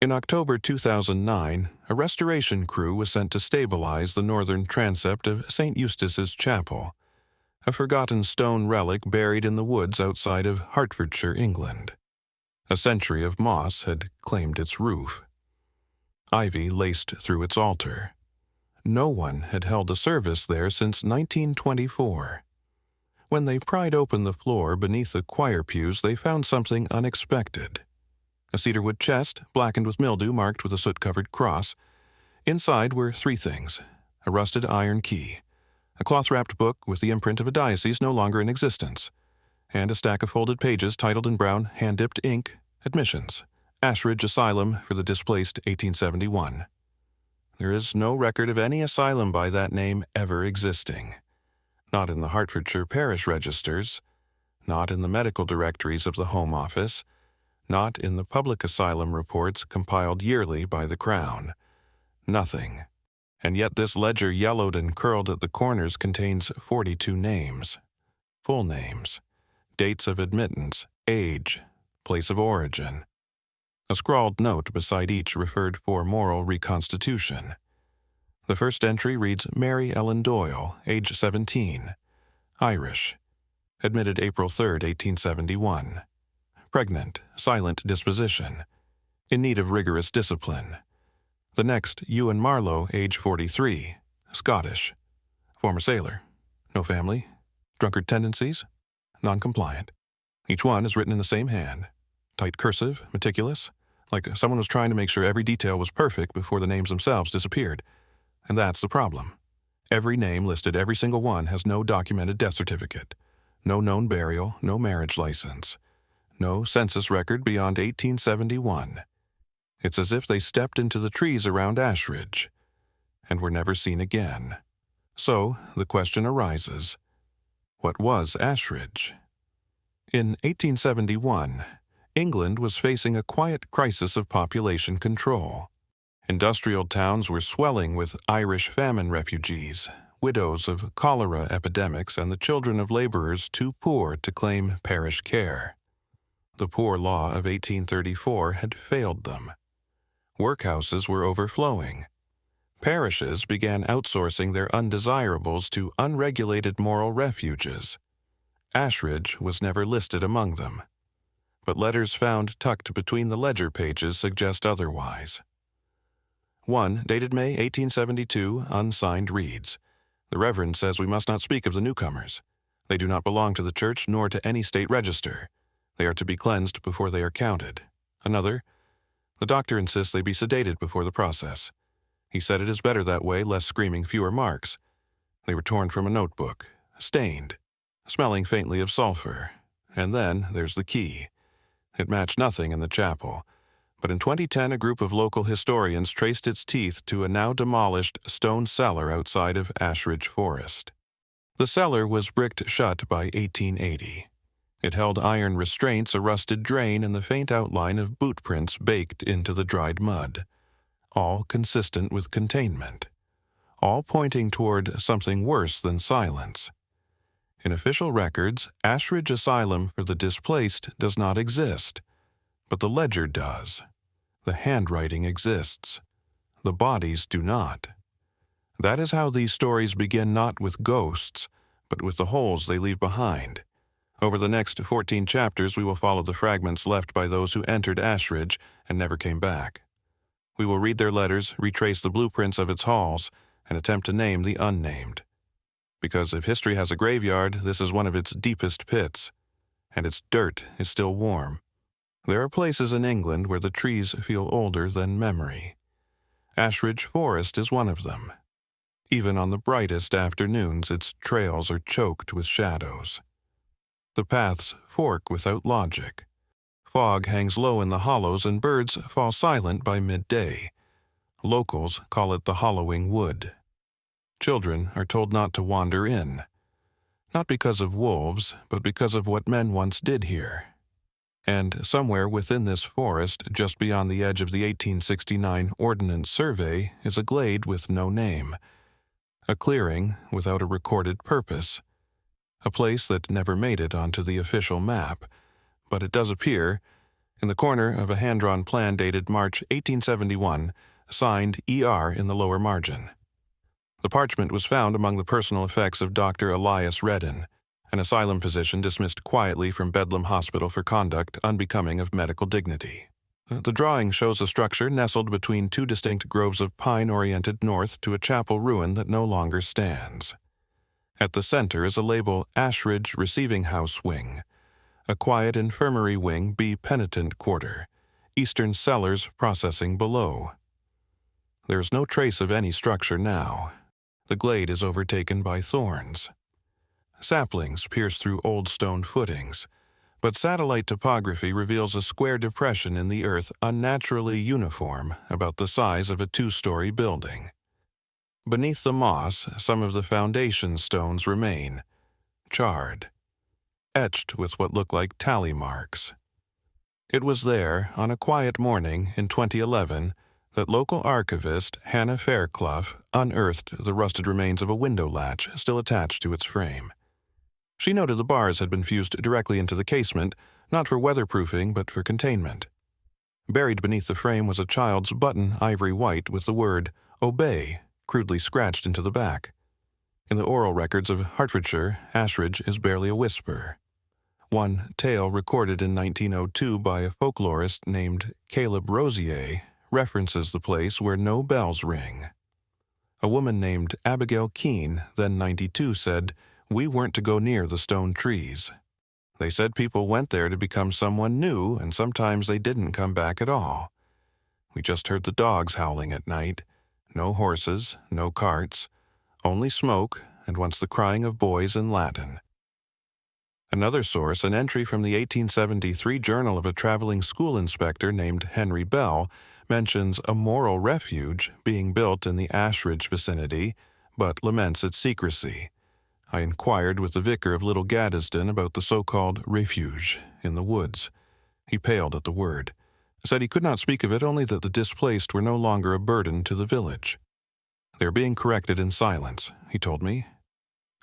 In October 2009, a restoration crew was sent to stabilize the northern transept of St. Eustace's Chapel, a forgotten stone relic buried in the woods outside of Hertfordshire, England. A century of moss had claimed its roof. Ivy laced through its altar. No one had held a service there since 1924. When they pried open the floor beneath the choir pews, they found something unexpected. A cedarwood chest, blackened with mildew, marked with a soot-covered cross. Inside were three things: a rusted iron key, a cloth-wrapped book with the imprint of a diocese no longer in existence, and a stack of folded pages titled in brown, hand-dipped ink, Admissions, Ashridge Asylum for the Displaced, 1871. There is no record of any asylum by that name ever existing. Not in the Hertfordshire parish registers, not in the medical directories of the Home Office, not in the public asylum reports compiled yearly by the Crown. Nothing. And yet this ledger, yellowed and curled at the corners, contains 42 names. Full names, dates of admittance, age, place of origin. A scrawled note beside each referred for moral reconstitution. The first entry reads Mary Ellen Doyle, age 17, Irish, admitted April 3, 1871. Pregnant, silent disposition, in need of rigorous discipline. The next, Ewan Marlowe, age 43, Scottish, former sailor, no family, drunkard tendencies, non-compliant. Each one is written in the same hand, tight cursive, meticulous, like someone was trying to make sure every detail was perfect before the names themselves disappeared. And that's the problem. Every name listed, every single one, has no documented death certificate, no known burial, no marriage license, no census record beyond 1871. It's as if they stepped into the trees around Ashridge and were never seen again. So the question arises, what was Ashridge? In 1871, England was facing a quiet crisis of population control. Industrial towns were swelling with Irish famine refugees, widows of cholera epidemics, and the children of laborers too poor to claim parish care. The Poor Law of 1834 had failed them. Workhouses were overflowing. Parishes began outsourcing their undesirables to unregulated moral refuges. Ashridge was never listed among them, but letters found tucked between the ledger pages suggest otherwise. One, dated May 1872, unsigned, reads, "The Reverend says we must not speak of the newcomers. They do not belong to the church nor to any state register. They are to be cleansed before they are counted." Another, "The doctor insists they be sedated before the process. He said it is better that way, less screaming, fewer marks. They were torn from a notebook, stained, smelling faintly of sulfur. And then there's the key. It matched nothing in the chapel, but in 2010 a group of local historians traced its teeth to a now demolished stone cellar outside of Ashridge Forest. The cellar was bricked shut by 1880. It held iron restraints, a rusted drain, and the faint outline of boot prints baked into the dried mud, all consistent with containment, all pointing toward something worse than silence. In official records, Ashridge Asylum for the Displaced does not exist, but the ledger does. The handwriting exists. The bodies do not. That is how these stories begin, not with ghosts, but with the holes they leave behind. Over the next 14 chapters, we will follow the fragments left by those who entered Ashridge and never came back. We will read their letters, retrace the blueprints of its halls, and attempt to name the unnamed. Because if history has a graveyard, this is one of its deepest pits, and its dirt is still warm. There are places in England where the trees feel older than memory. Ashridge Forest is one of them. Even on the brightest afternoons, its trails are choked with shadows. The paths fork without logic. Fog hangs low in the hollows, and birds fall silent by midday. Locals call it the Hollowing Wood. Children are told not to wander in, not because of wolves, but because of what men once did here. And somewhere within this forest, just beyond the edge of the 1869 Ordnance Survey, is a glade with no name, a clearing without a recorded purpose, a place that never made it onto the official map, but it does appear, in the corner of a hand-drawn plan dated March 1871, signed ER in the lower margin. The parchment was found among the personal effects of Dr. Elias Redden, an asylum physician dismissed quietly from Bedlam Hospital for conduct unbecoming of medical dignity. The drawing shows a structure nestled between two distinct groves of pine oriented north to a chapel ruin that no longer stands. At the center is a label Ashridge Receiving House Wing, a quiet infirmary wing B Penitent Quarter, Eastern Cellars Processing below. There is no trace of any structure now. The glade is overtaken by thorns. Saplings pierce through old stone footings, but satellite topography reveals a square depression in the earth unnaturally uniform, about the size of a two-story building. Beneath the moss, some of the foundation stones remain, charred, etched with what look like tally marks. It was there, on a quiet morning in 2011, that local archivist Hannah Fairclough unearthed the rusted remains of a window latch still attached to its frame. She noted the bars had been fused directly into the casement, not for weatherproofing but for containment. Buried beneath the frame was a child's button ivory white with the word "Obey" crudely scratched into the back. In the oral records of Hertfordshire, Ashridge is barely a whisper. One tale recorded in 1902 by a folklorist named Caleb Rosier references the place where no bells ring. A woman named Abigail Keene, then 92, said, "We weren't to go near the stone trees. They said people went there to become someone new, and sometimes they didn't come back at all. We just heard the dogs howling at night. No horses, no carts, only smoke, and once the crying of boys in Latin." Another source, an entry from the 1873 journal of a traveling school inspector named Henry Bell, mentions a moral refuge being built in the Ashridge vicinity, but laments its secrecy. I inquired with the vicar of Little Gaddesden about the so-called refuge in the woods. He paled at the word, said he could not speak of it, only that the displaced were no longer a burden to the village. "They are being corrected in silence," he told me.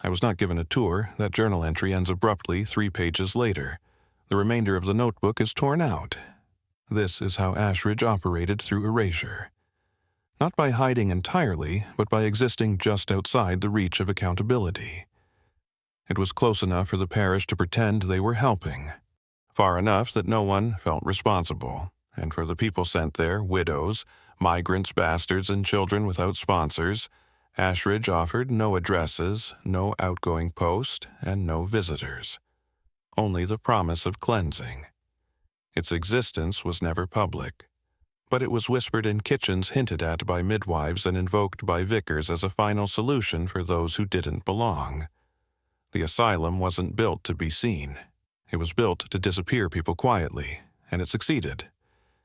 I was not given a tour. That journal entry ends abruptly 3 pages later. The remainder of the notebook is torn out. This is how Ashridge operated through erasure. Not by hiding entirely, but by existing just outside the reach of accountability. It was close enough for the parish to pretend they were helping, far enough that no one felt responsible, and for the people sent there, widows, migrants, bastards, and children without sponsors, Ashridge offered no addresses, no outgoing post, and no visitors. Only the promise of cleansing. Its existence was never public, but it was whispered in kitchens, hinted at by midwives, and invoked by vicars as a final solution for those who didn't belong. The asylum wasn't built to be seen. It was built to disappear people quietly, and it succeeded.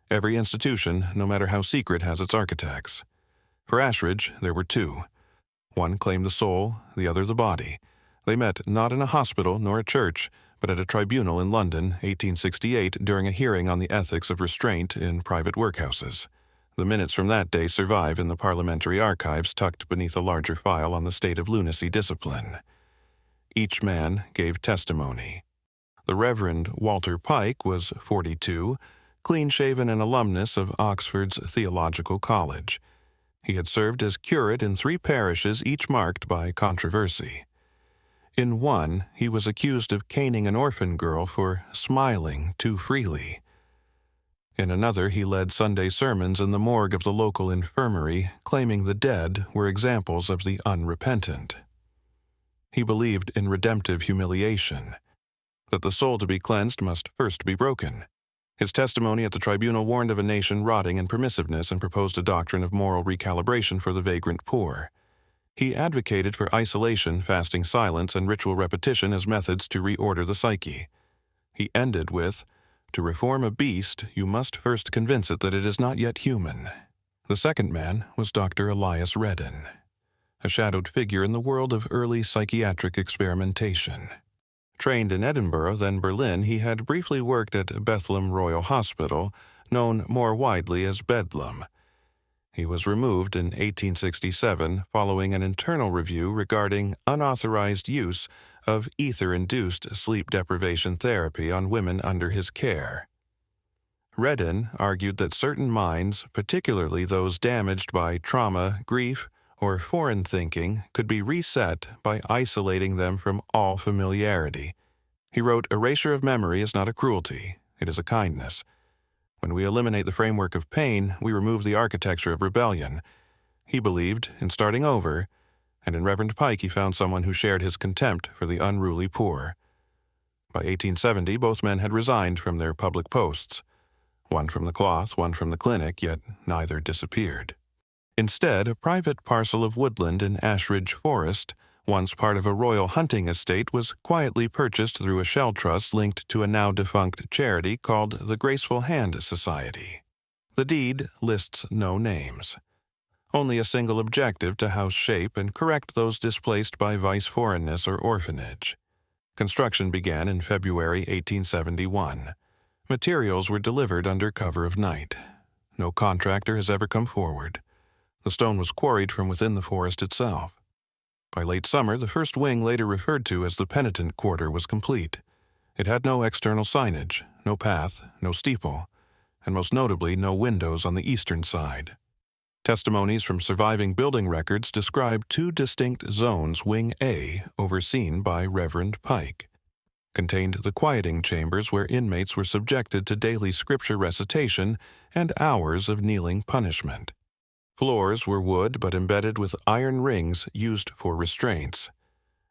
Every institution, no matter how secret, has its architects. For Ashridge, there were two. One claimed the soul, the other the body. They met not in a hospital nor a church, but at a tribunal in London, 1868, during a hearing on the ethics of restraint in private workhouses. The minutes from that day survive in the parliamentary archives tucked beneath a larger file on the state of lunacy discipline. Each man gave testimony. The Reverend Walter Pike was 42, clean-shaven and alumnus of Oxford's Theological College. He had served as curate in 3 parishes, each marked by controversy. In one, he was accused of caning an orphan girl for smiling too freely. In another, he led Sunday sermons in the morgue of the local infirmary, claiming the dead were examples of the unrepentant. He believed in redemptive humiliation, that the soul to be cleansed must first be broken. His testimony at the tribunal warned of a nation rotting in permissiveness and proposed a doctrine of moral recalibration for the vagrant poor. He advocated for isolation, fasting silence, and ritual repetition as methods to reorder the psyche. He ended with, "To reform a beast, you must first convince it that it is not yet human." The second man was Dr. Elias Redden, a shadowed figure in the world of early psychiatric experimentation. Trained in Edinburgh, then Berlin, he had briefly worked at Bethlehem Royal Hospital, known more widely as Bedlam. He was removed in 1867 following an internal review regarding unauthorized use of ether-induced sleep deprivation therapy on women under his care. Redden argued that certain minds, particularly those damaged by trauma, grief, or foreign thinking, could be reset by isolating them from all familiarity. He wrote, "Erasure of memory is not a cruelty, it is a kindness. When we eliminate the framework of pain, we remove the architecture of rebellion." He believed in starting over, and in Reverend Pike he found someone who shared his contempt for the unruly poor. By 1870, both men had resigned from their public posts. One from the cloth, one from the clinic, yet neither disappeared. Instead, a private parcel of woodland in Ashridge Forest, once part of a royal hunting estate, was quietly purchased through a shell trust linked to a now-defunct charity called the Graceful Hand Society. The deed lists no names. Only a single objective to house, shape, and correct those displaced by vice foreignness or orphanage. Construction began in February 1871. Materials were delivered under cover of night. No contractor has ever come forward. The stone was quarried from within the forest itself. By late summer, the first wing, later referred to as the penitent quarter, was complete. It had no external signage, no path, no steeple, and most notably no windows on the eastern side. Testimonies from surviving building records describe two distinct zones. Wing A, overseen by Reverend Pike, contained the quieting chambers where inmates were subjected to daily scripture recitation and hours of kneeling punishment. Floors were wood but embedded with iron rings used for restraints.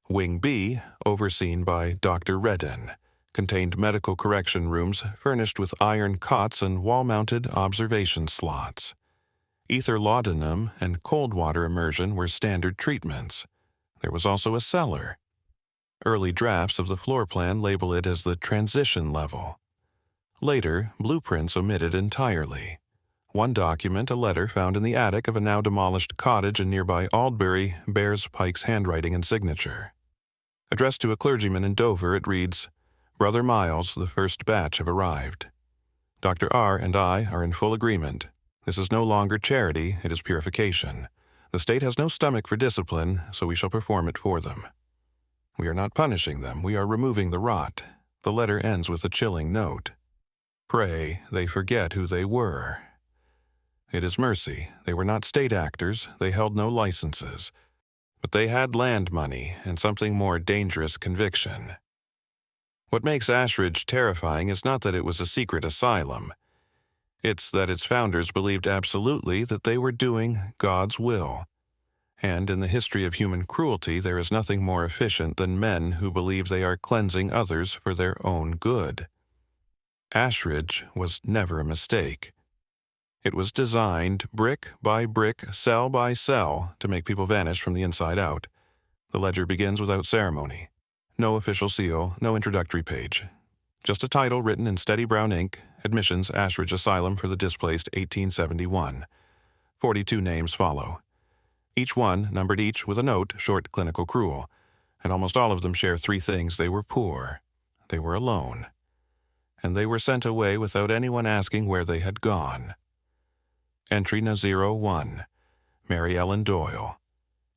Wing B, overseen by Dr. Redden, contained medical correction rooms furnished with iron cots and wall-mounted observation slots. Ether laudanum and cold water immersion were standard treatments. There was also a cellar. Early drafts of the floor plan label it as the transition level. Later, blueprints omitted entirely. One document, a letter found in the attic of a now-demolished cottage in nearby Aldbury, bears Pike's handwriting and signature. Addressed to a clergyman in Dover, it reads, "Brother Miles, the first batch have arrived. Dr. R. and I are in full agreement. This is no longer charity, it is purification. The state has no stomach for discipline, so we shall perform it for them. We are not punishing them, we are removing the rot." The letter ends with a chilling note. "Pray they forget who they were." It is mercy. They were not state actors, they held no licenses. But they had land money and something more dangerous, conviction. What makes Ashridge terrifying is not that it was a secret asylum. It's that its founders believed absolutely that they were doing God's will. And in the history of human cruelty, there is nothing more efficient than men who believe they are cleansing others for their own good. Ashridge was never a mistake. It was designed brick by brick, cell by cell, to make people vanish from the inside out. The ledger begins without ceremony. No official seal, no introductory page. Just a title written in steady brown ink, Admissions, Ashridge Asylum for the Displaced, 1871. 42 names follow. Each one numbered each with a note, short, clinical, cruel. And almost all of them share three things. They were poor. They were alone. And they were sent away without anyone asking where they had gone. Entry No. 01. Mary Ellen Doyle.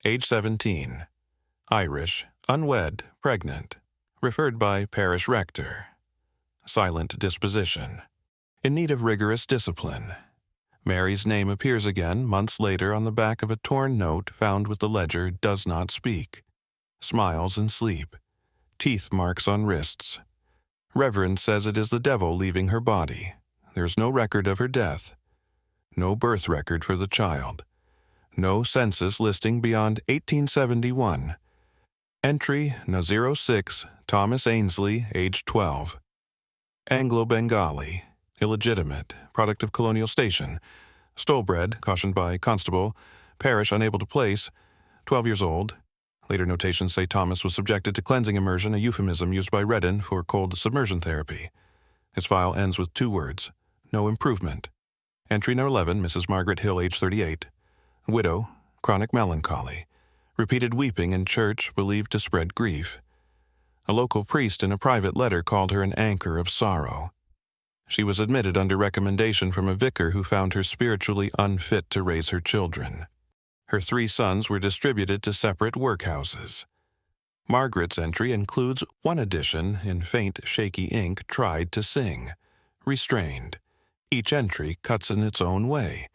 Age 17. Irish, unwed, pregnant. Referred by parish rector. Silent disposition. In need of rigorous discipline. Mary's name appears again months later on the back of a torn note found with the ledger "Does not speak." Smiles in sleep. Teeth marks on wrists. Reverend says it is the devil leaving her body. There is no record of her death. No birth record for the child. No census listing beyond 1871. Entry No. 06, Thomas Ainsley, age 12. Anglo-Bengali, illegitimate, product of colonial station. Stolebred, cautioned by constable, parish unable to place, 12 years old. Later notations say Thomas was subjected to cleansing immersion, a euphemism used by Redden for cold submersion therapy. His file ends with 2 words, "No improvement." Entry No. 11, Mrs. Margaret Hill, age 38. Widow, chronic melancholy. Repeated weeping in church believed to spread grief. A local priest in a private letter called her an anchor of sorrow. She was admitted under recommendation from a vicar who found her spiritually unfit to raise her children. Her 3 sons were distributed to separate workhouses. Margaret's entry includes one addition in faint, shaky ink, tried to sing. Restrained. Each entry cuts in its own way.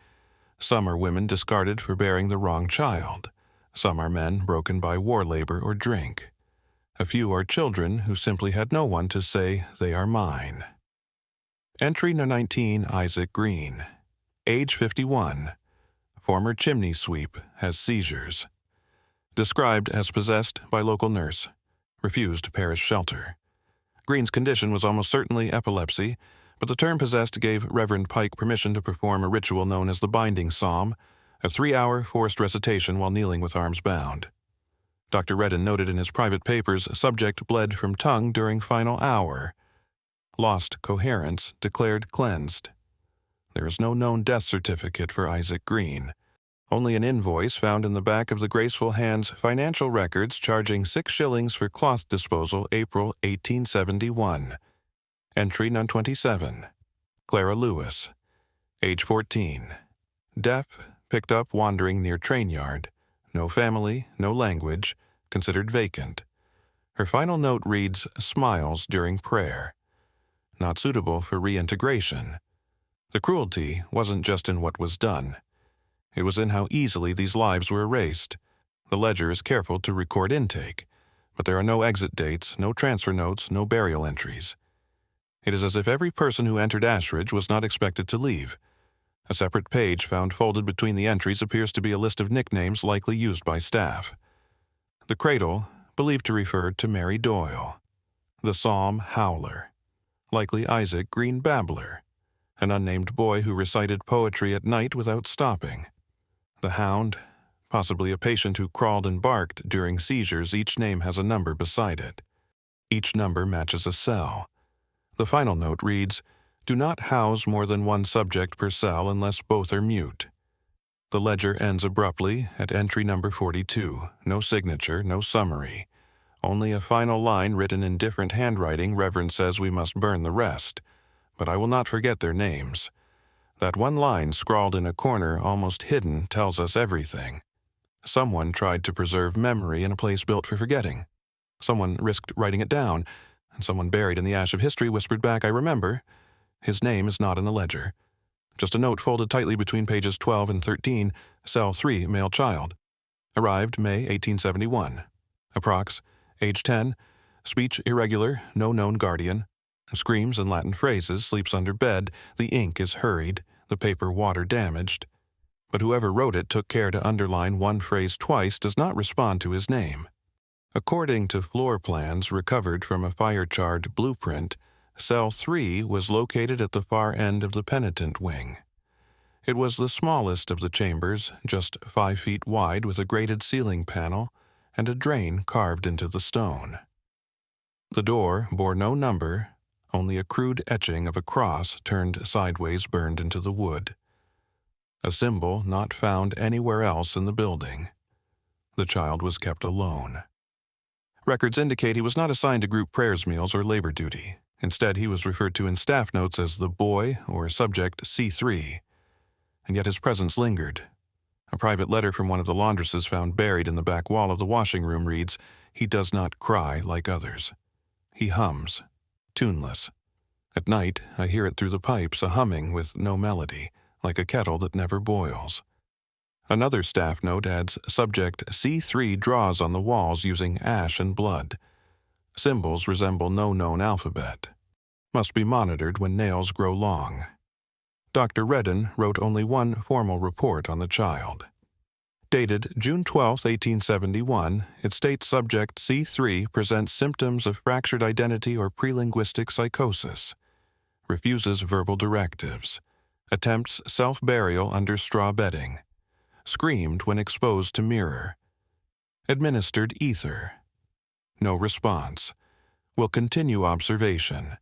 Some are women discarded for bearing the wrong child. Some are men broken by war labor or drink. A few are children who simply had no one to say they are mine. Entry No. 19, Isaac Green. Age 51. Former chimney sweep, has seizures. Described as possessed by local nurse. Refused parish shelter. Green's condition was almost certainly epilepsy, but the term possessed gave Reverend Pike permission to perform a ritual known as the Binding Psalm, a 3-hour forced recitation while kneeling with arms bound. Dr. Redden noted in his private papers subject bled from tongue during final hour. Lost coherence, declared cleansed. There is no known death certificate for Isaac Green. Only an invoice found in the back of the Graceful Hand's financial records charging 6 shillings for cloth disposal April 1871. Entry No. 27. Clara Lewis. Age 14. Deaf, picked up wandering near train yard. No family, no language, considered vacant. Her final note reads, "Smiles during prayer." Not suitable for reintegration. The cruelty wasn't just in what was done. It was in how easily these lives were erased. The ledger is careful to record intake, but there are no exit dates, no transfer notes, no burial entries. It is as if every person who entered Ashridge was not expected to leave. A separate page found folded between the entries appears to be a list of nicknames likely used by staff. The cradle, believed to refer to Mary Doyle. The psalm Howler. Likely Isaac Green Babbler, an unnamed boy who recited poetry at night without stopping. The hound, possibly a patient who crawled and barked during seizures. Each name has a number beside it. Each number matches a cell. The final note reads, "Do not house more than one subject per cell unless both are mute." The ledger ends abruptly at entry number 42. No signature, no summary. Only a final line written in different handwriting. Reverend says we must burn the rest, but I will not forget their names. That one line scrawled in a corner, almost hidden, tells us everything. Someone tried to preserve memory in a place built for forgetting. Someone risked writing it down, and someone buried in the ash of history whispered back, "I remember." His name is not in the ledger. Just a note folded tightly between pages 12 and 13, cell 3, male child. Arrived May 1871. Approx. Age 10. Speech irregular, no known guardian. Screams in Latin phrases, sleeps under bed, the ink is hurried, the paper water damaged. But whoever wrote it took care to underline one phrase twice, does not respond to his name. According to floor plans recovered from a fire-charred blueprint, cell 3 was located at the far end of the penitent wing. It was the smallest of the chambers, just 5 feet wide with a grated ceiling panel and a drain carved into the stone. The door bore no number, only a crude etching of a cross turned sideways burned into the wood. A symbol not found anywhere else in the building. The child was kept alone. Records indicate he was not assigned to group prayers meals or labor duty. Instead, he was referred to in staff notes as the boy or subject C3, and yet his presence lingered. A private letter from one of the laundresses found buried in the back wall of the washing room reads, "He does not cry like others. He hums, tuneless. At night, I hear it through the pipes, a humming with no melody, like a kettle that never boils." Another staff note adds, "Subject C3 draws on the walls using ash and blood. Symbols resemble no known alphabet. Must be monitored when nails grow long." Dr. Redden wrote only one formal report on the child. Dated June 12, 1871, it states subject C3 presents symptoms of fractured identity or prelinguistic psychosis. Refuses verbal directives. Attempts self-burial under straw bedding. Screamed when exposed to mirror. Administered ether. No response. Will continue observation.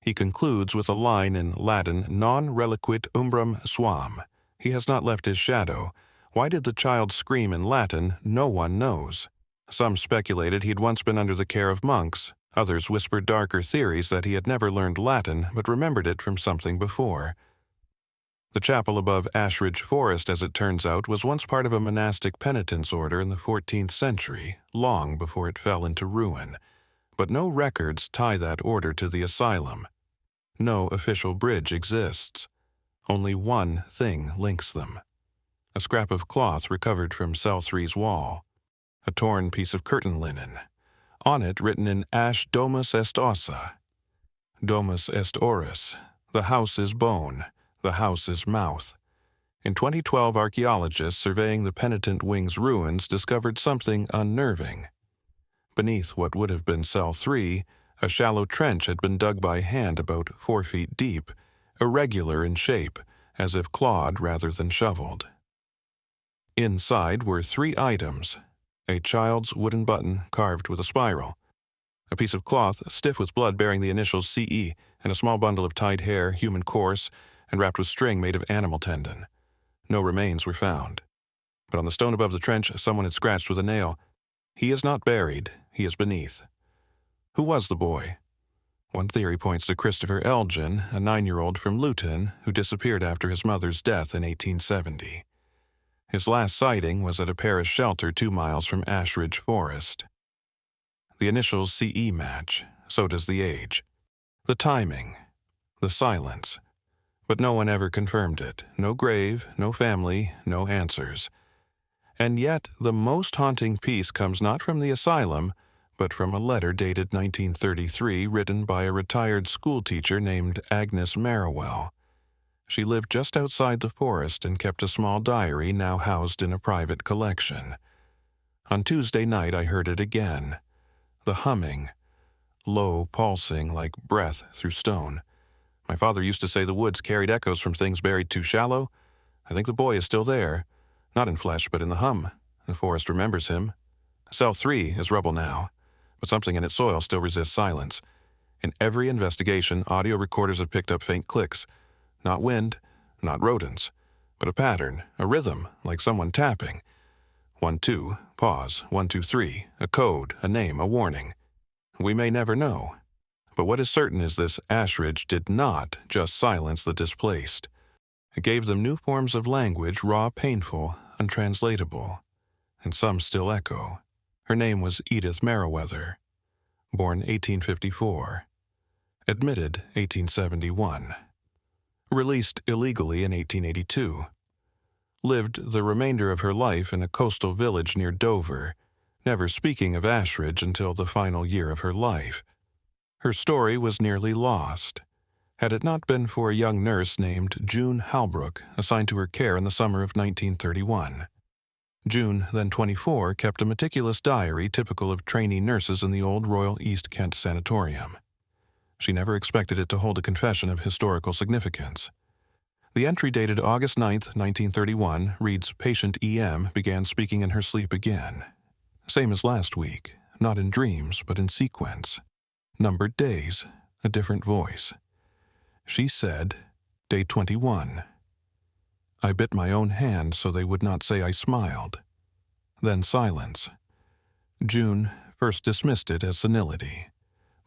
He concludes with a line in Latin, "Non reliquit umbram suam." He has not left his shadow. Why did the child scream in Latin? No one knows. Some speculated he had once been under the care of monks. Others whispered darker theories that he had never learned Latin but remembered it from something before. The chapel above Ashridge Forest, as it turns out, was once part of a monastic penitence order in the 14th century, long before it fell into ruin. But no records tie that order to the asylum. No official bridge exists. Only one thing links them. A scrap of cloth recovered from Cell 3's wall. A torn piece of curtain linen. On it written in ash, Domus est ossa. Domus est oris. The house is bone. The house is mouth. In 2012, archaeologists surveying the Penitent Wing's ruins discovered something unnerving. Beneath what would have been Cell 3, a shallow trench had been dug by hand about 4 feet deep, irregular in shape, as if clawed rather than shoveled. Inside were 3 items: a child's wooden button carved with a spiral, a piece of cloth stiff with blood bearing the initials CE, and a small bundle of tied hair, human coarse, and wrapped with string made of animal tendon. No remains were found. But on the stone above the trench, someone had scratched with a nail. He is not buried, he is beneath. Who was the boy? One theory points to Christopher Elgin, a 9-year-old from Luton who disappeared after his mother's death in 1870. His last sighting was at a parish shelter 2 miles from Ashridge Forest. The initials CE match, so does the age. The timing, the silence. But no one ever confirmed it. No grave, no family, no answers. And yet, the most haunting piece comes not from the asylum, but from a letter dated 1933 written by a retired schoolteacher named Agnes Marrowell. She lived just outside the forest and kept a small diary now housed in a private collection. On Tuesday night I heard it again. The humming, low pulsing like breath through stone. My father used to say the woods carried echoes from things buried too shallow. I think the boy is still there, not in flesh but in the hum. The forest remembers him. Cell 3 is rubble now, but something in its soil still resists silence. In every investigation, audio recorders have picked up faint clicks. Not wind, not rodents, but a pattern, a rhythm, like someone tapping. 1, 2, pause, 1, 2, 3, a code, a name, a warning. We may never know. But what is certain is this Ashridge did not just silence the displaced. It gave them new forms of language, raw, painful, untranslatable. And some still echo. Her name was Edith Merriweather. Born 1854. Admitted 1871. Released illegally in 1882. Lived the remainder of her life in a coastal village near Dover, never speaking of Ashridge until the final year of her life. Her story was nearly lost, had it not been for a young nurse named June Halbrook assigned to her care in the summer of 1931. June, then 24, kept a meticulous diary typical of trainee nurses in the old Royal East Kent Sanatorium. She never expected it to hold a confession of historical significance. The entry dated August 9, 1931, reads, Patient E.M. began speaking in her sleep again. Same as last week, not in dreams, but in sequence. Numbered days, a different voice. She said, Day 21. I bit my own hand so they would not say I smiled. Then silence. June first dismissed it as senility.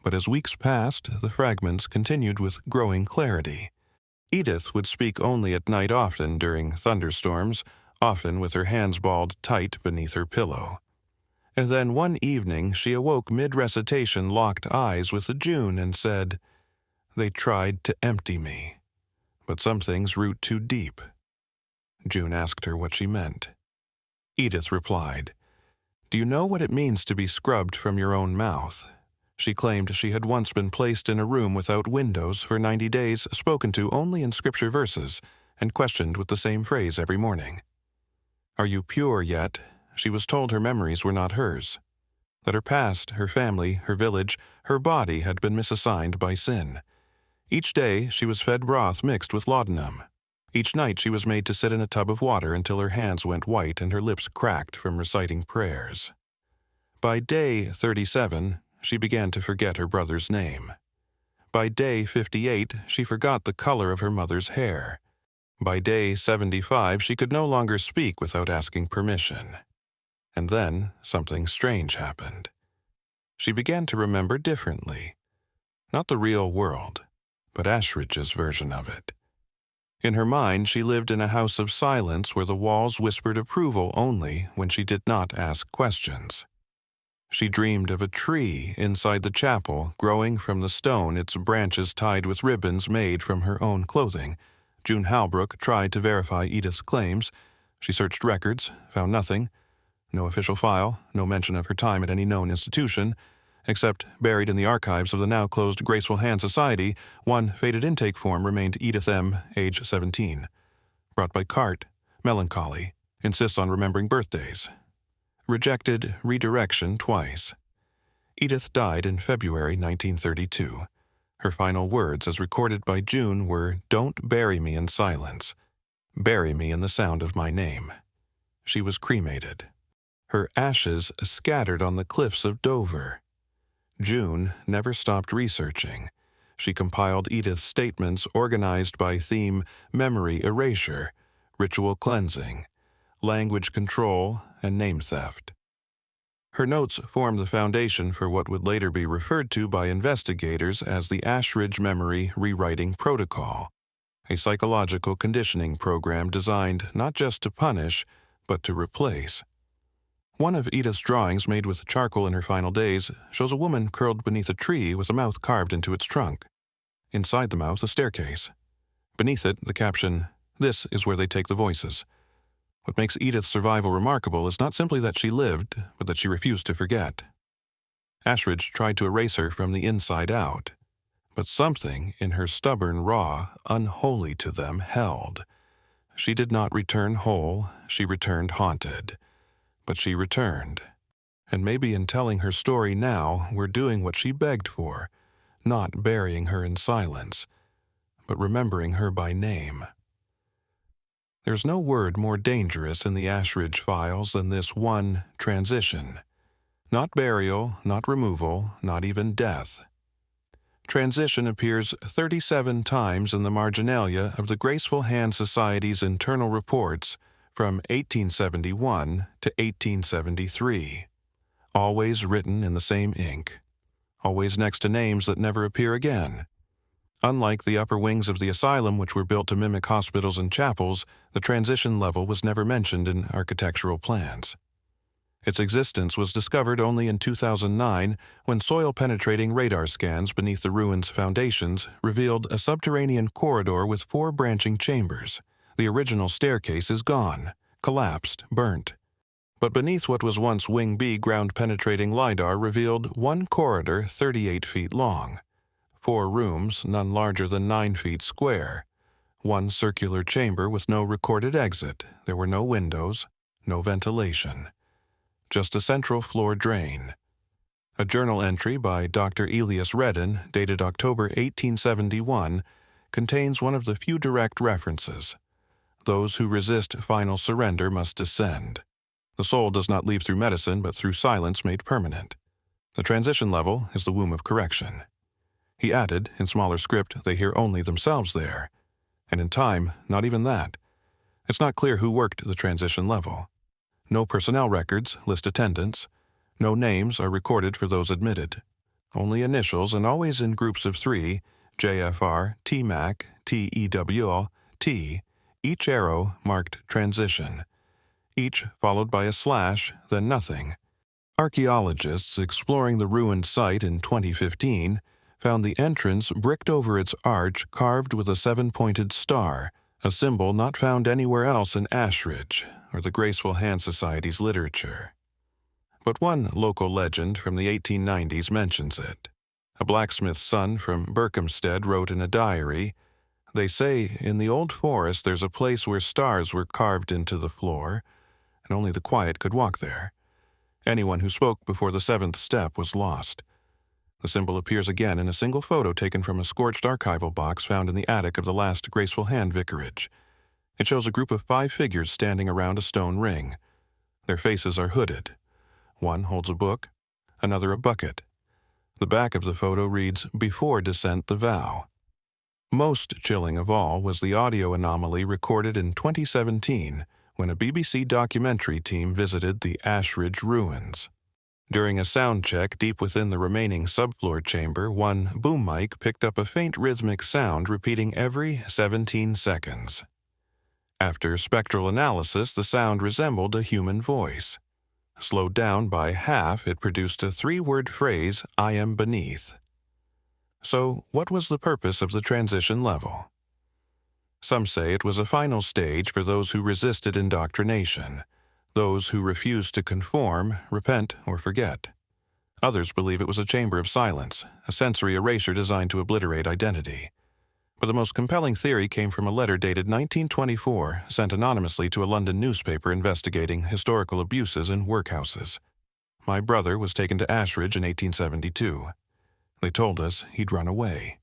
But as weeks passed, the fragments continued with growing clarity. Edith would speak only at night, often during thunderstorms, often with her hands balled tight beneath her pillow. And then one evening she awoke mid-recitation, locked eyes with June, and said, They tried to empty me, but some things root too deep. June asked her what she meant. Edith replied, Do you know what it means to be scrubbed from your own mouth? She claimed she had once been placed in a room without windows for 90 days, spoken to only in scripture verses, and questioned with the same phrase every morning. Are you pure yet? She was told her memories were not hers, that her past, her family, her village, her body had been misassigned by sin. Each day she was fed broth mixed with laudanum. Each night she was made to sit in a tub of water until her hands went white and her lips cracked from reciting prayers. By day 37, she began to forget her brother's name. By day 58, she forgot the color of her mother's hair. By day 75, she could no longer speak without asking permission. And then something strange happened. She began to remember differently. Not the real world, but Ashridge's version of it. In her mind, she lived in a house of silence where the walls whispered approval only when she did not ask questions. She dreamed of a tree inside the chapel, growing from the stone, its branches tied with ribbons made from her own clothing, June Halbrook tried to verify Edith's claims. She searched records, found nothing. No official file, no mention of her time at any known institution, except buried in the archives of the now-closed Graceful Hand Society, one faded intake form remained Edith M., age 17. Brought by cart, melancholy, insists on remembering birthdays. Rejected redirection twice. Edith died in February 1932. Her final words, as recorded by June, were, "Don't bury me in silence. Bury me in the sound of my name." She was cremated. Her ashes scattered on the cliffs of Dover. June never stopped researching. She compiled Edith's statements organized by theme: memory erasure, ritual cleansing, language control, and name theft. Her notes formed the foundation for what would later be referred to by investigators as the Ashridge Memory Rewriting Protocol, a psychological conditioning program designed not just to punish, but to replace. One of Edith's drawings, made with charcoal in her final days, shows a woman curled beneath a tree with a mouth carved into its trunk. Inside the mouth, a staircase. Beneath it, the caption, "This is where they take the voices." What makes Edith's survival remarkable is not simply that she lived, but that she refused to forget. Ashridge tried to erase her from the inside out, but something in her stubborn raw, unholy to them, held. She did not return whole, she returned haunted. But she returned. And maybe in telling her story now, we're doing what she begged for, not burying her in silence, but remembering her by name. There's no word more dangerous in the Ashridge files than this one: transition. Not burial, not removal, not even death. Transition appears 37 times in the marginalia of the Graceful Hand Society's internal reports from 1871 to 1873. Always written in the same ink. Always next to names that never appear again. Unlike the upper wings of the asylum, which were built to mimic hospitals and chapels, the transition level was never mentioned in architectural plans. Its existence was discovered only in 2009 when soil-penetrating radar scans beneath the ruins' foundations revealed a subterranean corridor with 4 branching chambers. The original staircase is gone, collapsed, burnt. But beneath what was once Wing B ground-penetrating LiDAR revealed one corridor 38 feet long. 4 rooms, none larger than 9 feet square. One circular chamber with no recorded exit. There were no windows, no ventilation. Just a central floor drain. A journal entry by Dr. Elias Redden, dated October 1871, contains one of the few direct references. Those who resist final surrender must descend. The soul does not leave through medicine, but through silence made permanent. The transition level is the womb of correction. He added, in smaller script, they hear only themselves there. And in time, not even that. It's not clear who worked the transition level. No personnel records list attendance. No names are recorded for those admitted. Only initials, and always in groups of 3, JFR, TMAC, TEWL, T, each arrow marked transition. Each followed by a slash, then nothing. Archaeologists exploring the ruined site in 2015 found the entrance bricked over its arch carved with a 7-pointed star, a symbol not found anywhere else in Ashridge or the Graceful Hand Society's literature. But one local legend from the 1890s mentions it. A blacksmith's son from Berkhamsted wrote in a diary, "They say in the old forest there's a place where stars were carved into the floor, and only the quiet could walk there. Anyone who spoke before the 7th step was lost." The symbol appears again in a single photo taken from a scorched archival box found in the attic of the last Graceful Hand vicarage. It shows a group of 5 figures standing around a stone ring. Their faces are hooded. One holds a book, another a bucket. The back of the photo reads, "Before descent the vow." Most chilling of all was the audio anomaly recorded in 2017 when a BBC documentary team visited the Ashridge ruins. During a sound check deep within the remaining subfloor chamber, one boom mic picked up a faint rhythmic sound repeating every 17 seconds. After spectral analysis, the sound resembled a human voice. Slowed down by half, it produced a 3-word phrase, "I am beneath." So, what was the purpose of the transition level? Some say it was a final stage for those who resisted indoctrination, those who refused to conform, repent, or forget. Others believe it was a chamber of silence, a sensory erasure designed to obliterate identity. But the most compelling theory came from a letter dated 1924, sent anonymously to a London newspaper investigating historical abuses in workhouses. My brother was taken to Ashridge in 1872. They told us he'd run away.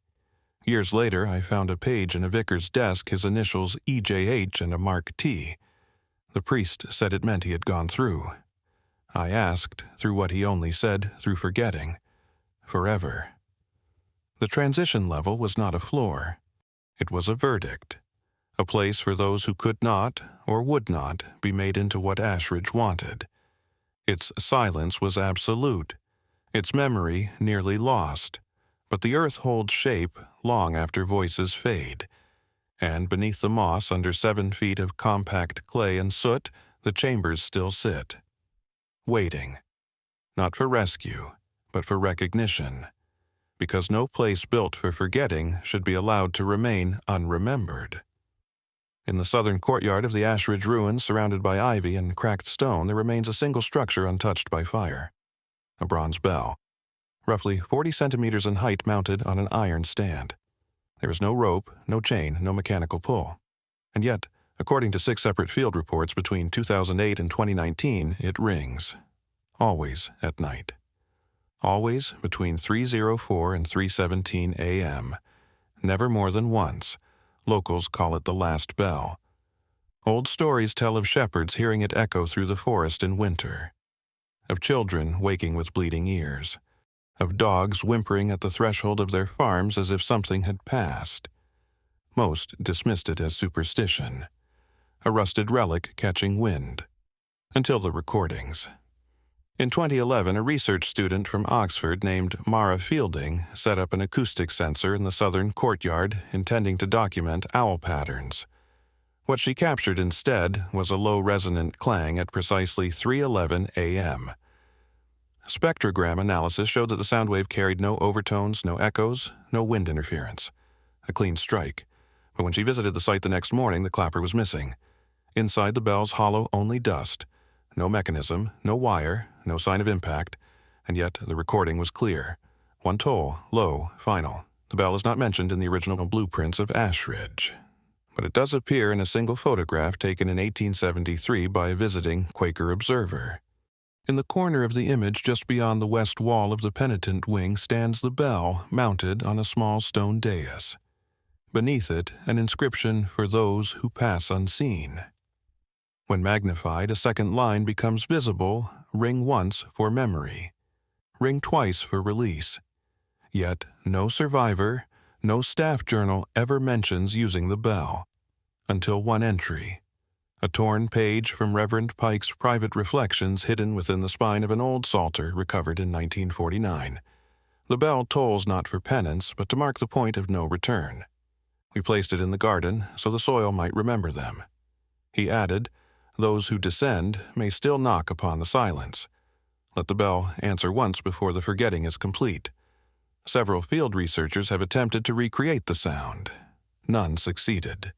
Years later, I found a page in a vicar's desk, his initials EJH and a mark T. The priest said it meant he had gone through. I asked, through what he only said, through forgetting, forever. The transition level was not a floor. It was a verdict, a place for those who could not, or would not, be made into what Ashridge wanted. Its silence was absolute, its memory nearly lost, but the earth holds shape long after voices fade, and beneath the moss under 7 feet of compact clay and soot, the chambers still sit, waiting, not for rescue, but for recognition, because no place built for forgetting should be allowed to remain unremembered. In the southern courtyard of the Ashridge ruins, surrounded by ivy and cracked stone, there remains a single structure untouched by fire, a bronze bell, roughly 40 centimeters in height, mounted on an iron stand. There is no rope, no chain, no mechanical pull. And yet, according to 6 separate field reports between 2008 and 2019, it rings, always at night. Always between 3:04 and 3:17 a.m., never more than once. Locals call it the last bell. Old stories tell of shepherds hearing it echo through the forest in winter, of children waking with bleeding ears, of dogs whimpering at the threshold of their farms as if something had passed. Most dismissed it as superstition, a rusted relic catching wind, until the recordings. In 2011, a research student from Oxford named Mara Fielding set up an acoustic sensor in the southern courtyard, intending to document owl patterns. What she captured instead was a low resonant clang at precisely 3:11 a.m. Spectrogram analysis showed that the sound wave carried no overtones, no echoes, no wind interference. A clean strike. But when she visited the site the next morning, the clapper was missing. Inside the bell's hollow, only dust. No mechanism, no wire, no sign of impact, and yet the recording was clear. 1 toll, low, final. The bell is not mentioned in the original blueprints of Ashridge, but it does appear in a single photograph taken in 1873 by a visiting Quaker observer. In the corner of the image just beyond the west wall of the penitent wing stands the bell, mounted on a small stone dais. Beneath it, an inscription for those who pass unseen. When magnified, a second line becomes visible: ring once for memory, ring twice for release. Yet no survivor, no staff journal ever mentions using the bell, until one entry, a torn page from Reverend Pike's private reflections hidden within the spine of an old psalter recovered in 1949. The bell tolls not for penance, but to mark the point of no return. We placed it in the garden so the soil might remember them. He added, those who descend may still knock upon the silence. Let the bell answer once before the forgetting is complete. Several field researchers have attempted to recreate the sound. None succeeded.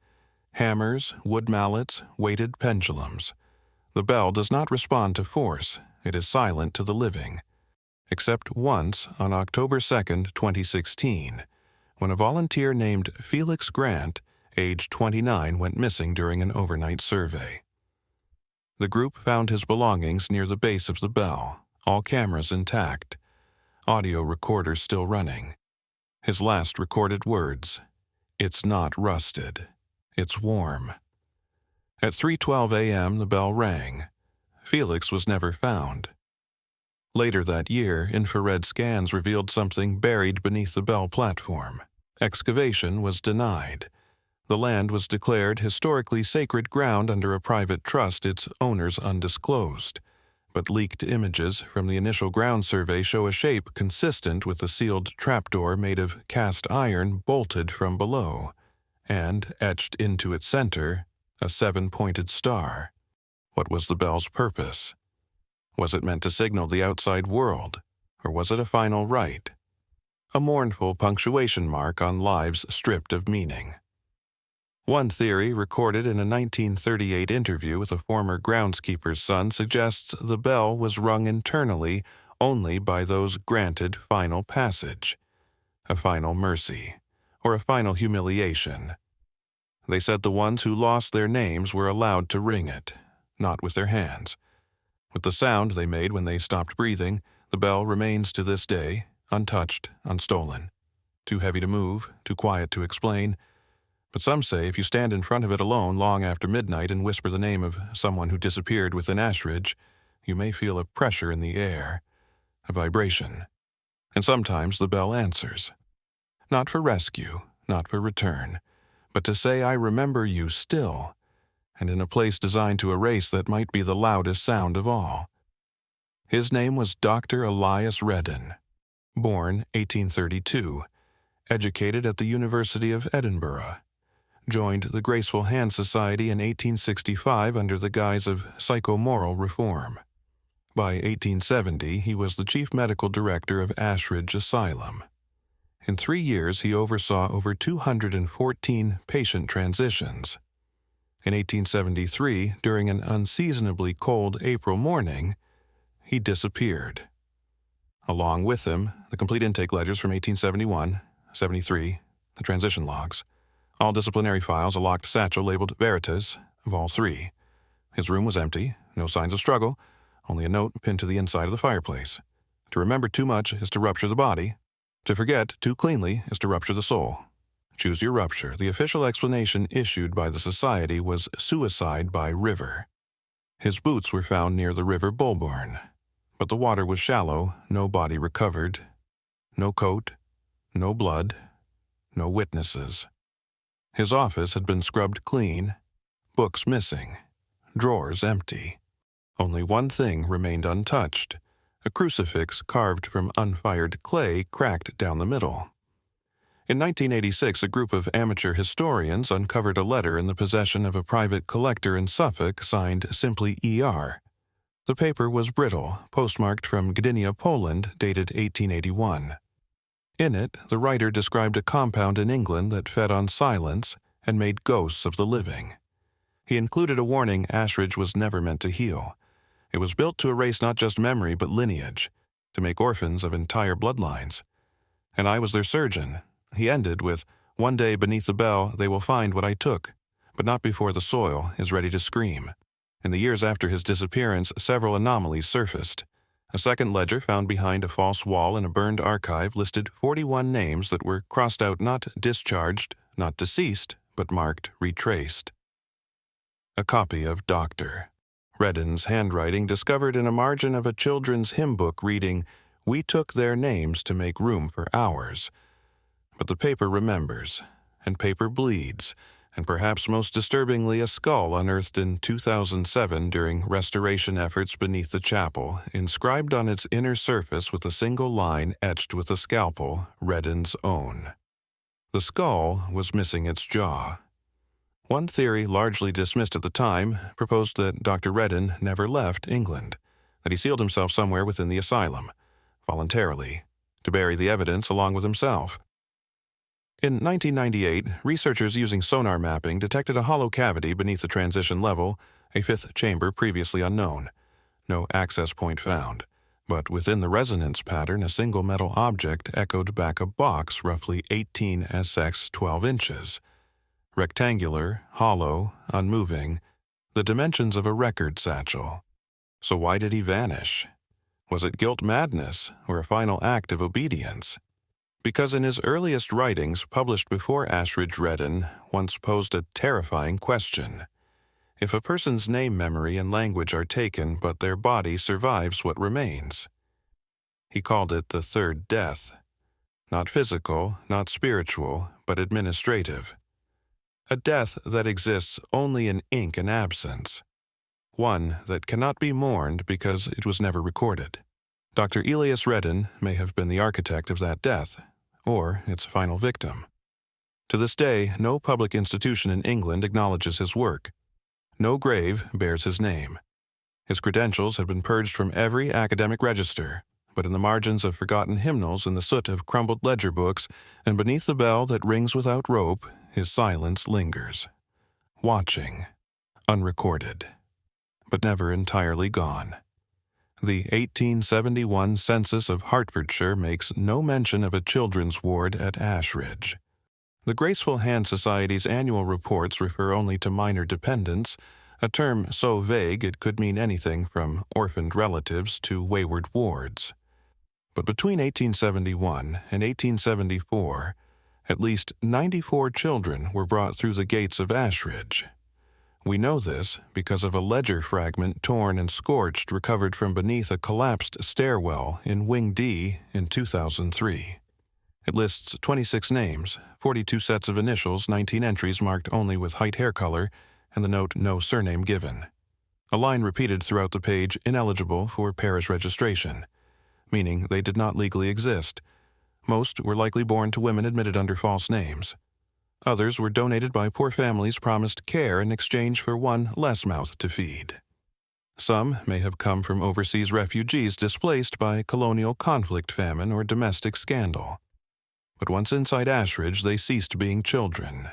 Hammers, wood mallets, weighted pendulums. The bell does not respond to force. It is silent to the living. Except once on October 2, 2016, when a volunteer named Felix Grant, age 29, went missing during an overnight survey. The group found his belongings near the base of the bell, all cameras intact, audio recorders still running. His last recorded words, "It's not rusted. It's warm." At 3:12 a.m., the bell rang. Felix was never found. Later that year, infrared scans revealed something buried beneath the bell platform. Excavation was denied. The land was declared historically sacred ground under a private trust, its owners undisclosed. But leaked images from the initial ground survey show a shape consistent with the sealed trapdoor made of cast iron bolted from below, and, etched into its center, a 7-pointed star. What was the bell's purpose? Was it meant to signal the outside world, or was it a final rite? A mournful punctuation mark on lives stripped of meaning. One theory recorded in a 1938 interview with a former groundskeeper's son suggests the bell was rung internally only by those granted final passage, a final mercy, or a final humiliation. They said the ones who lost their names were allowed to ring it, not with their hands. With the sound they made when they stopped breathing, the bell remains to this day, untouched, unstolen. Too heavy to move, too quiet to explain. But some say if you stand in front of it alone long after midnight and whisper the name of someone who disappeared within Ashridge, you may feel a pressure in the air, a vibration. And sometimes the bell answers. Not for rescue, not for return, but to say I remember you still, and in a place designed to erase that might be the loudest sound of all. His name was Dr. Elias Redden, born 1832, educated at the University of Edinburgh, joined the Graceful Hand Society in 1865 under the guise of psychomoral reform. By 1870, he was the chief medical director of Ashridge Asylum. In 3 years, he oversaw over 214 patient transitions. In 1873, during an unseasonably cold April morning, he disappeared. Along with him, the complete intake ledgers from 1871, 73, the transition logs, all disciplinary files, a locked satchel labeled Veritas of all 3. His room was empty, no signs of struggle, only a note pinned to the inside of the fireplace. To remember too much is to rupture the body. To forget too cleanly is to rupture the soul. Choose your rupture. The official explanation issued by the Society was suicide by river. His boots were found near the River Bulbourne, but the water was shallow, no body recovered, no coat, no blood, no witnesses. His office had been scrubbed clean, books missing, drawers empty. Only one thing remained untouched, a crucifix carved from unfired clay cracked down the middle. In 1986, a group of amateur historians uncovered a letter in the possession of a private collector in Suffolk signed simply E.R. The paper was brittle, postmarked from Gdynia, Poland, dated 1881. In it, the writer described a compound in England that fed on silence and made ghosts of the living. He included a warning Ashridge was never meant to heal. It was built to erase not just memory but lineage, to make orphans of entire bloodlines. And I was their surgeon. He ended with, "One day beneath the bell they will find what I took, but not before the soil is ready to scream." In the years after his disappearance, several anomalies surfaced. A second ledger found behind a false wall in a burned archive listed 41 names that were crossed out not discharged, not deceased, but marked retraced. A copy of Dr. Redden's handwriting discovered in a margin of a children's hymn book reading, "We took their names to make room for ours." But the paper remembers, and paper bleeds, and perhaps most disturbingly a skull unearthed in 2007 during restoration efforts beneath the chapel, inscribed on its inner surface with a single line etched with a scalpel, Redden's own. The skull was missing its jaw. One theory, largely dismissed at the time, proposed that Dr. Redden never left England, that he sealed himself somewhere within the asylum, voluntarily, to bury the evidence along with himself. In 1998, researchers using sonar mapping detected a hollow cavity beneath the transition level, a fifth chamber previously unknown. No access point found, but within the resonance pattern a single metal object echoed back a box roughly 18 SX 12 inches. Rectangular, hollow, unmoving, the dimensions of a record satchel. So why did he vanish? Was it guilt madness or a final act of obedience? Because in his earliest writings, published before Ashridge Redden, once posed a terrifying question. If a person's name, memory, and language are taken, but their body survives what remains. He called it the third death. Not physical, not spiritual, but administrative. A death that exists only in ink and absence. One that cannot be mourned because it was never recorded. Dr. Elias Redden may have been the architect of that death, or its final victim. To this day, no public institution in England acknowledges his work. No grave bears his name. His credentials have been purged from every academic register, but in the margins of forgotten hymnals, in the soot of crumbled ledger books, and beneath the bell that rings without rope, his silence lingers. watching, unrecorded, but never entirely gone. The 1871 census of Hertfordshire makes no mention of a children's ward at Ashridge. The Graceful Hand Society's annual reports refer only to minor dependents, a term so vague it could mean anything from orphaned relatives to wayward wards. But between 1871 and 1874, at least 94 children were brought through the gates of Ashridge. We know this because of a ledger fragment torn and scorched recovered from beneath a collapsed stairwell in Wing D in 2003. It lists 26 names, 42 sets of initials, 19 entries marked only with height hair color, and the note no surname given. A line repeated throughout the page ineligible for parish registration, meaning they did not legally exist. Most were likely born to women admitted under false names. Others were donated by poor families promised care in exchange for one less mouth to feed. Some may have come from overseas refugees displaced by colonial conflict, famine, or domestic scandal. But once inside Ashridge, they ceased being children.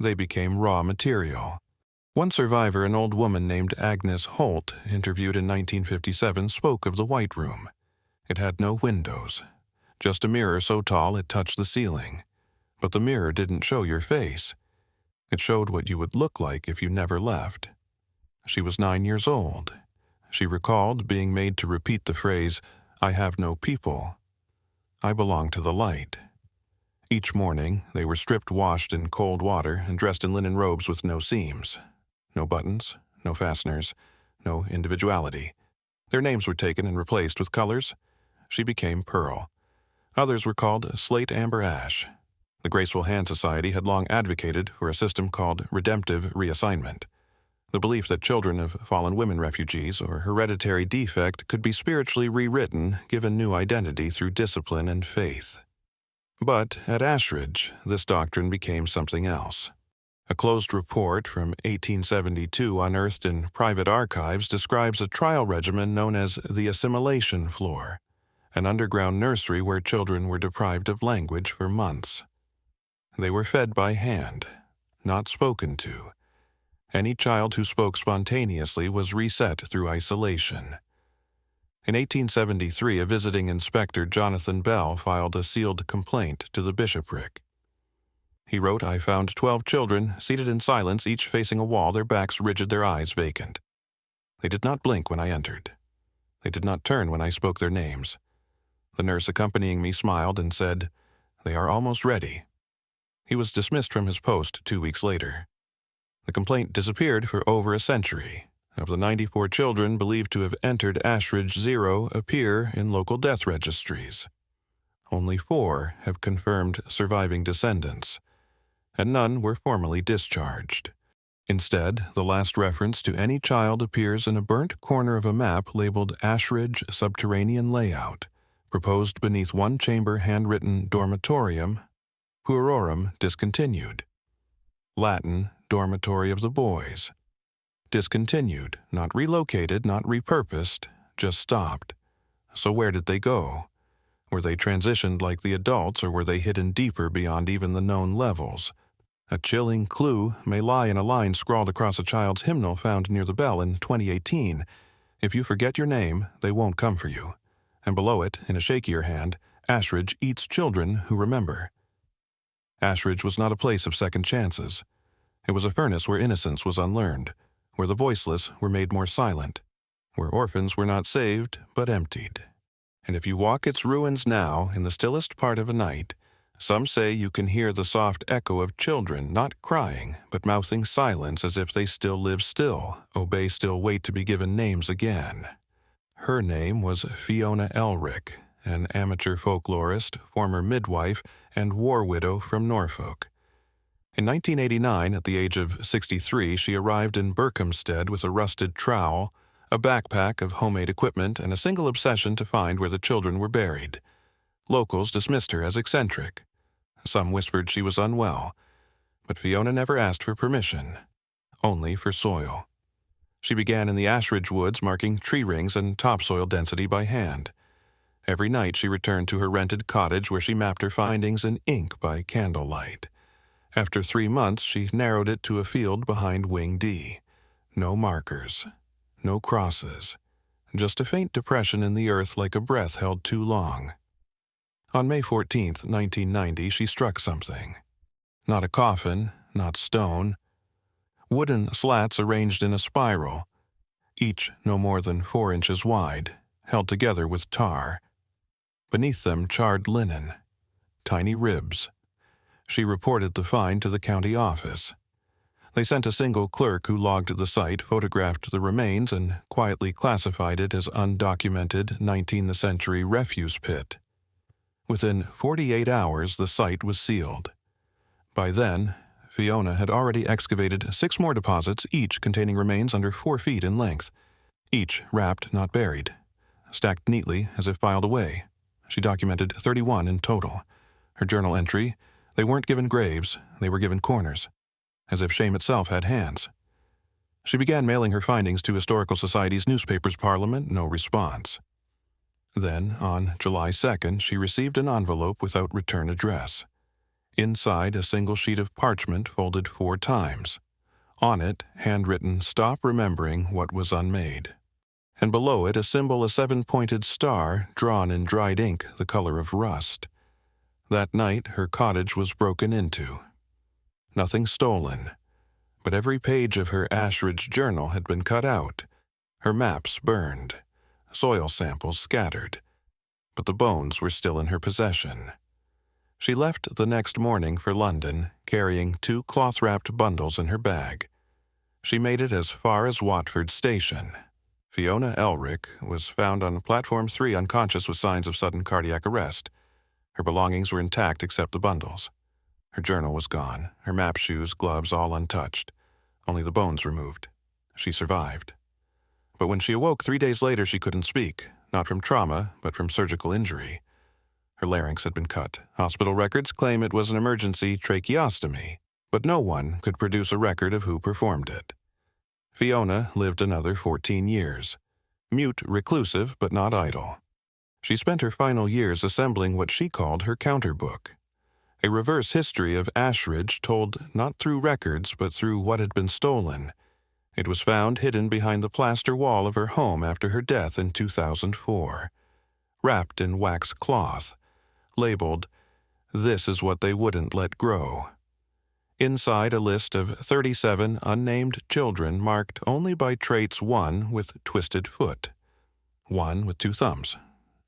They became raw material. One survivor, an old woman named Agnes Holt, interviewed in 1957, spoke of the White Room. It had no windows, just a mirror so tall it touched the ceiling. But the mirror didn't show your face. It showed what you would look like if you never left. She was 9 years old. She recalled being made to repeat the phrase, "I have no people. I belong to the light." Each morning, they were stripped, washed in cold water, and dressed in linen robes with no seams. No buttons, no fasteners, no individuality. Their names were taken and replaced with colors. She became Pearl. Others were called Slate Amber Ash. The Graceful Hand Society had long advocated for a system called redemptive reassignment, the belief that children of fallen women refugees or hereditary defect could be spiritually rewritten, given new identity through discipline and faith. But at Ashridge, this doctrine became something else. A closed report from 1872 unearthed in private archives describes a trial regimen known as the assimilation floor, an underground nursery where children were deprived of language for months. They were fed by hand, not spoken to. Any child who spoke spontaneously was reset through isolation. In 1873, a visiting inspector, Jonathan Bell, filed a sealed complaint to the bishopric. He wrote, "I found 12 children seated in silence, each facing a wall, their backs rigid, their eyes vacant. They did not blink when I entered. They did not turn when I spoke their names. The nurse accompanying me smiled and said, 'They are almost ready.' He was dismissed from his post 2 weeks later. The complaint disappeared for over a century. Of the 94 children believed to have entered Ashridge 0 appear in local death registries. Only 4 have confirmed surviving descendants, and none were formally discharged. Instead, the last reference to any child appears in a burnt corner of a map labeled Ashridge Subterranean Layout, proposed beneath one chamber handwritten Dormitorium, Puerorum discontinued. Latin, Dormitory of the Boys. Discontinued, not relocated, not repurposed, just stopped. So where did they go? Were they transitioned like the adults, or were they hidden deeper beyond even the known levels? A chilling clue may lie in a line scrawled across a child's hymnal found near the bell in 2018. If you forget your name, they won't come for you. And below it, in a shakier hand, Ashridge eats children who remember. Ashridge was not a place of second chances. It was a furnace where innocence was unlearned, where the voiceless were made more silent, where orphans were not saved but emptied. And if you walk its ruins now in the stillest part of a night, some say you can hear the soft echo of children not crying but mouthing silence as if they still live still, obey still, wait to be given names again. Her name was Fiona Elric, an amateur folklorist, former midwife, and war widow from Norfolk. In 1989, at the age of 63, she arrived in Berkhamsted with a rusted trowel, a backpack of homemade equipment, and a single obsession to find where the children were buried. Locals dismissed her as eccentric. Some whispered she was unwell, but Fiona never asked for permission, only for soil. She began in the Ashridge woods, marking tree rings and topsoil density by hand. Every night she returned to her rented cottage where she mapped her findings in ink by candlelight. After 3 months, she narrowed it to a field behind Wing D. No markers, no crosses, just a faint depression in the earth like a breath held too long. On May 14, 1990, she struck something. Not a coffin, not stone. Wooden slats arranged in a spiral, each no more than 4 inches wide, held together with tar. Beneath them, charred linen, tiny ribs. She reported the find to the county office. They sent a single clerk who logged the site, photographed the remains, and quietly classified it as undocumented 19th century refuse pit. Within 48 hours, the site was sealed. By then, Fiona had already excavated 6 more deposits, each containing remains under 4 feet in length, each wrapped, not buried, stacked neatly as if filed away. She documented 31 in total. Her journal entry: they weren't given graves, they were given corners, as if shame itself had hands. She began mailing her findings to Historical Society's newspaper's Parliament, no response. Then, on July 2nd, she received an envelope without return address. Inside, a single sheet of parchment folded 4 times. On it, handwritten, "Stop remembering what was unmade." And below it, a symbol, a 7-pointed star, drawn in dried ink the color of rust. That night, her cottage was broken into. Nothing stolen, but every page of her Ashridge journal had been cut out, her maps burned, soil samples scattered, but the bones were still in her possession. She left the next morning for London, carrying 2 cloth-wrapped bundles in her bag. She made it as far as Watford Station. Fiona Elric was found on platform 3 unconscious with signs of sudden cardiac arrest. Her belongings were intact except the bundles. Her journal was gone, her map, shoes, gloves, all untouched. Only the bones removed. She survived. But when she awoke 3 days later, she couldn't speak, not from trauma, but from surgical injury. Her larynx had been cut. Hospital records claim it was an emergency tracheostomy, but no one could produce a record of who performed it. Fiona lived another 14 years. Mute, reclusive, but not idle. She spent her final years assembling what she called her counterbook, a reverse history of Ashridge told not through records but through what had been stolen. It was found hidden behind the plaster wall of her home after her death in 2004, wrapped in wax cloth, labeled, "This is what they wouldn't let grow." Inside, a list of 37 unnamed children marked only by traits: 1 with twisted foot, 1 with 2 thumbs,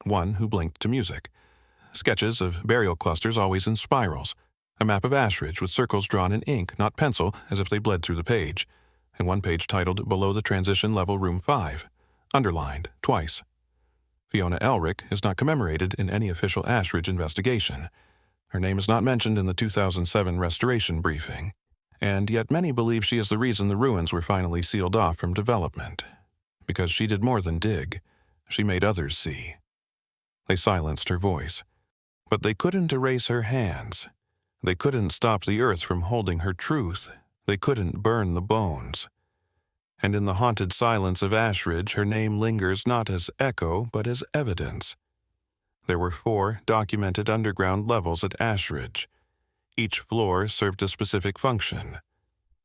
1 who blinked to music, sketches of burial clusters always in spirals, a map of Ashridge with circles drawn in ink, not pencil, as if they bled through the page, and 1 page titled "Below the Transition Level Room 5," underlined twice. Fiona Elric is not commemorated in any official Ashridge investigation. Her name is not mentioned in the 2007 restoration briefing, and yet many believe she is the reason the ruins were finally sealed off from development. Because she did more than dig, she made others see. They silenced her voice, but they couldn't erase her hands. They couldn't stop the earth from holding her truth. They couldn't burn the bones. And in the haunted silence of Ashridge, her name lingers not as echo, but as evidence. There were 4 documented underground levels at Ashridge. Each floor served a specific function.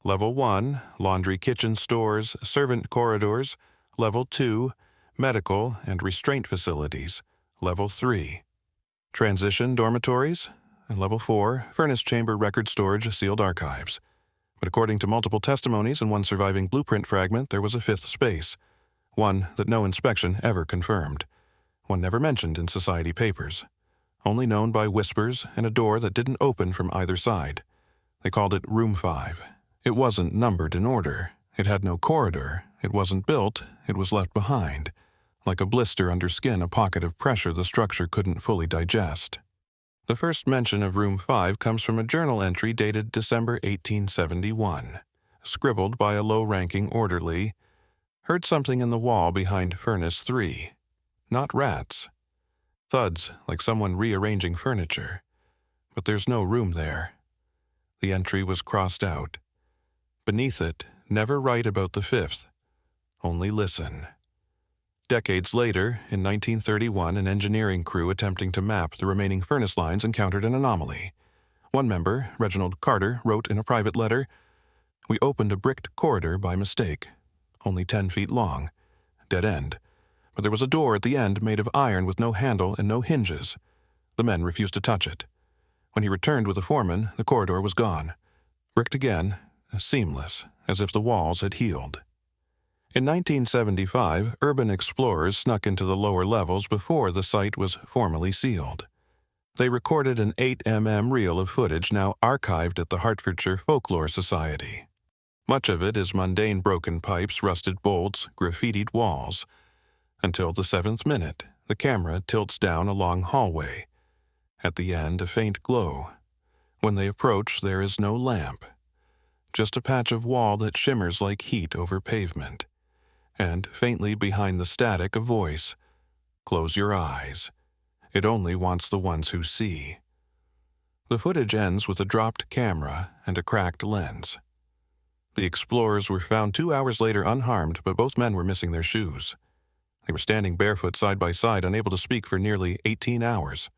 Level 1, laundry, kitchen, stores, servant corridors. Level 2, medical and restraint facilities. Level 3, transition dormitories. And Level 4, furnace chamber, record storage, sealed archives. But according to multiple testimonies and 1 surviving blueprint fragment, there was a 5th space, one that no inspection ever confirmed, one never mentioned in society papers, only known by whispers and a door that didn't open from either side. They called it Room 5. It wasn't numbered in order. It had no corridor. It wasn't built. It was left behind. Like a blister under skin, a pocket of pressure the structure couldn't fully digest. The first mention of Room 5 comes from a journal entry dated December 1871, scribbled by a low-ranking orderly. Heard something in the wall behind Furnace 3. Not rats. Thuds, like someone rearranging furniture. But there's no room there. The entry was crossed out. Beneath it, never write about the 5th. Only listen. Decades later, in 1931, an engineering crew attempting to map the remaining furnace lines encountered an anomaly. One member, Reginald Carter, wrote in a private letter, "We opened a bricked corridor by mistake, only 10 feet long, dead end, but there was a door at the end made of iron with no handle and no hinges. The men refused to touch it. When he returned with the foreman, the corridor was gone. Bricked again, seamless, as if the walls had healed." In 1975, urban explorers snuck into the lower levels before the site was formally sealed. They recorded an 8 reel of footage now archived at the Hertfordshire Folklore Society. Much of it is mundane broken pipes, rusted bolts, graffitied walls. Until the 7th minute, the camera tilts down a long hallway. At the end, a faint glow. When they approach, there is no lamp. Just a patch of wall that shimmers like heat over pavement. And faintly behind the static, a voice. "Close your eyes. It only wants the ones who see." The footage ends with a dropped camera and a cracked lens. The explorers were found 2 hours later unharmed, but both men were missing their shoes. They were standing barefoot side by side, unable to speak for nearly 18 hours.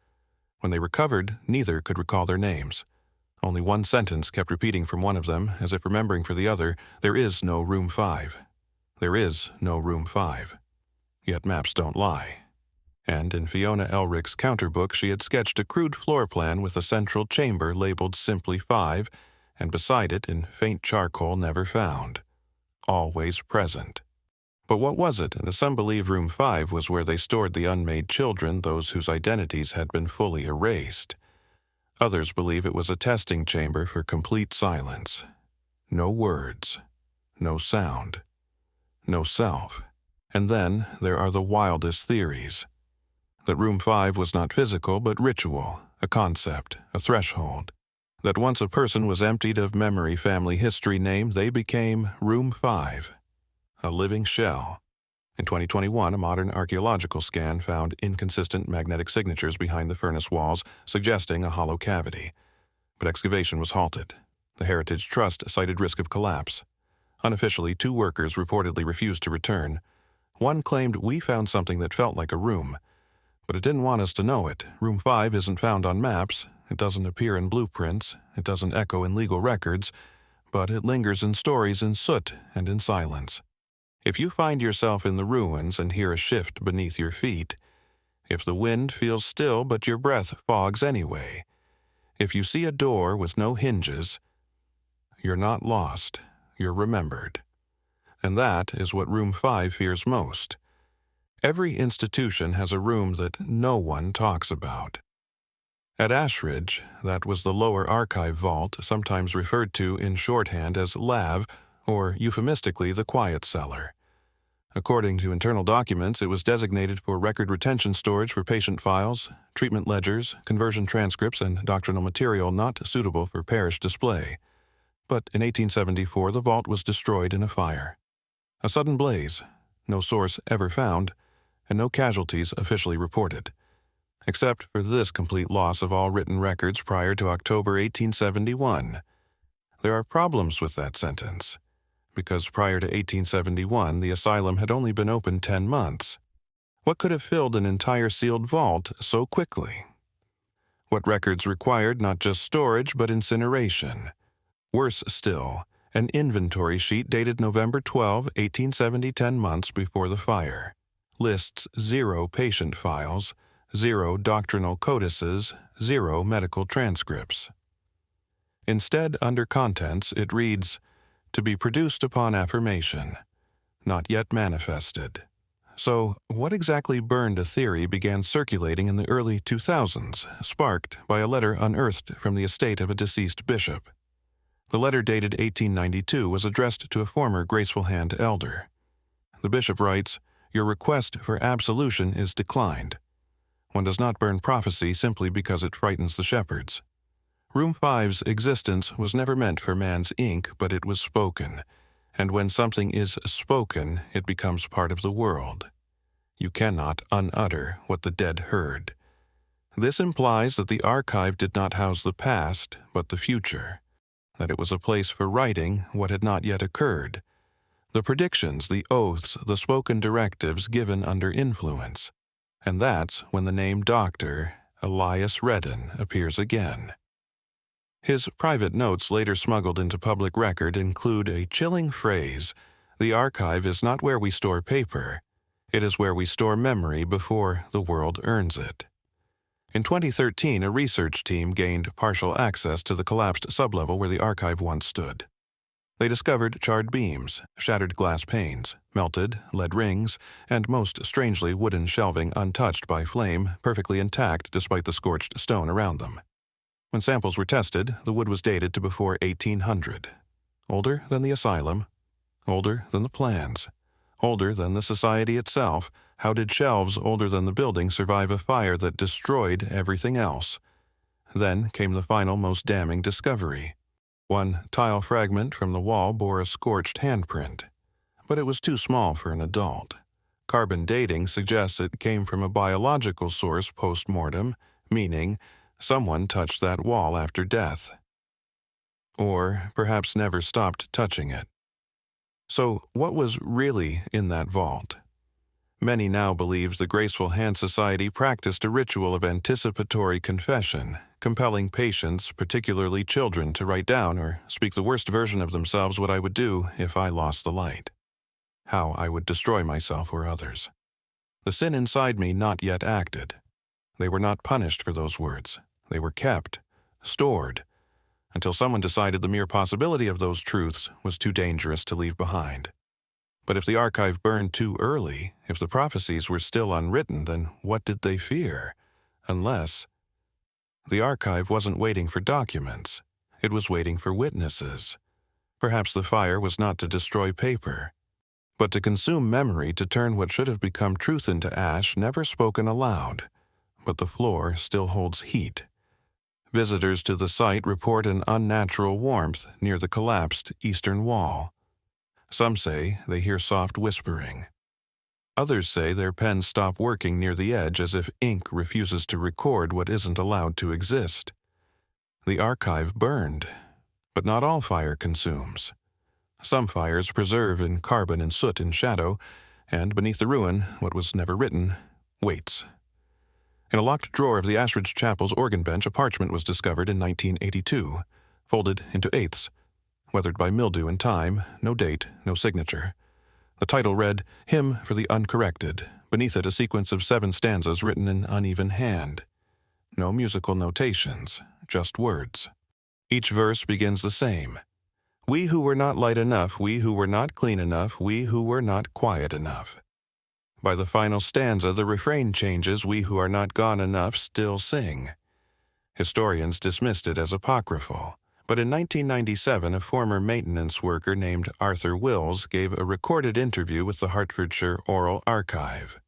When they recovered, neither could recall their names. Only one sentence kept repeating from one of them, as if remembering for the other, "There is no room 5. There is no room 5. Yet maps don't lie. And in Fiona Elrick's counterbook, she had sketched a crude floor plan with a central chamber labeled simply 5, and beside it, in faint charcoal never found. Always present. But what was it? And some believe room 5 was where they stored the unmade children, those whose identities had been fully erased. Others believe it was a testing chamber for complete silence. No words. No sound. No self. And then there are the wildest theories. That room 5 was not physical but ritual, a concept, a threshold. That once a person was emptied of memory, family, history, name, they became room 5, a living shell. In 2021, a modern archaeological scan found inconsistent magnetic signatures behind the furnace walls, suggesting a hollow cavity. But excavation was halted. The Heritage Trust cited risk of collapse. Unofficially, 2 workers reportedly refused to return. One claimed, "We found something that felt like a room. But it didn't want us to know it. Room 5 isn't found on maps. It doesn't appear in blueprints. It doesn't echo in legal records. But it lingers in stories in soot and in silence. If you find yourself in the ruins and hear a shift beneath your feet, if the wind feels still but your breath fogs anyway, if you see a door with no hinges, you're not lost. You're remembered." And that is what room 5 fears most. Every institution has a room that no one talks about. At Ashridge, that was the lower archive vault, sometimes referred to in shorthand as LAV, or euphemistically the quiet cellar. According to internal documents, it was designated for record retention storage for patient files, treatment ledgers, conversion transcripts, and doctrinal material not suitable for parish display. But in 1874, the vault was destroyed in a fire. A sudden blaze, no source ever found, and no casualties officially reported, except for this complete loss of all written records prior to October 1871. There are problems with that sentence, because prior to 1871, the asylum had only been open 10 months. What could have filled an entire sealed vault so quickly? What records required not just storage but incineration? Worse still, an inventory sheet dated November 12, 1870, 10 months before the fire. Lists 0 patient files, 0 doctrinal codices, 0 medical transcripts. Instead, under contents, it reads, "To be produced upon affirmation, not yet manifested." So, what exactly burned a theory began circulating in the early 2000s, sparked by a letter unearthed from the estate of a deceased bishop. The letter dated 1892 was addressed to a former Graceful Hand elder. The bishop writes, "Your request for absolution is declined. One does not burn prophecy simply because it frightens the shepherds. Room 5's existence was never meant for man's ink, but it was spoken. And when something is spoken, it becomes part of the world. You cannot unutter what the dead heard." This implies that the archive did not house the past, but the future. That it was a place for writing what had not yet occurred. The predictions, the oaths, the spoken directives given under influence. And that's when the name Dr. Elias Redden appears again. His private notes later smuggled into public record include a chilling phrase, "The archive is not where we store paper. It is where we store memory before the world earns it." In 2013, a research team gained partial access to the collapsed sublevel where the archive once stood. They discovered charred beams, shattered glass panes, melted lead rings, and most strangely wooden shelving untouched by flame, perfectly intact despite the scorched stone around them. When samples were tested, the wood was dated to before 1800. Older than the asylum, older than the plans, older than the society itself. How did shelves older than the building survive a fire that destroyed everything else? Then came the final, most damning discovery. One tile fragment from the wall bore a scorched handprint, but it was too small for an adult. Carbon dating suggests it came from a biological source post-mortem, meaning someone touched that wall after death. Or perhaps never stopped touching it. So what was really in that vault? Many now believe the Graceful Hand Society practiced a ritual of anticipatory confession, compelling patients, particularly children, to write down or speak the worst version of themselves what I would do if I lost the light, how I would destroy myself or others. The sin inside me not yet acted. They were not punished for those words. They were kept, stored, until someone decided the mere possibility of those truths was too dangerous to leave behind. But if the archive burned too early, if the prophecies were still unwritten, then what did they fear? Unless the archive wasn't waiting for documents, it was waiting for witnesses. Perhaps the fire was not to destroy paper, but to consume memory, to turn what should have become truth into ash, never spoken aloud. But the floor still holds heat. Visitors to the site report an unnatural warmth near the collapsed eastern wall. Some say they hear soft whispering. Others say their pens stop working near the edge as if ink refuses to record what isn't allowed to exist. The archive burned, but not all fire consumes. Some fires preserve in carbon and soot in shadow, and beneath the ruin, what was never written, waits. In a locked drawer of the Ashridge Chapel's organ bench, a parchment was discovered in 1982, folded into eighths. Weathered by mildew and time, no date, no signature. The title read, "Hymn for the Uncorrected." Beneath it, a sequence of 7 stanzas written in uneven hand. No musical notations, just words. Each verse begins the same. "We who were not light enough, we who were not clean enough, we who were not quiet enough." By the final stanza, the refrain changes, "We who are not gone enough still sing." Historians dismissed it as apocryphal. But in 1997, a former maintenance worker named Arthur Wills gave a recorded interview with the Hertfordshire Oral Archive.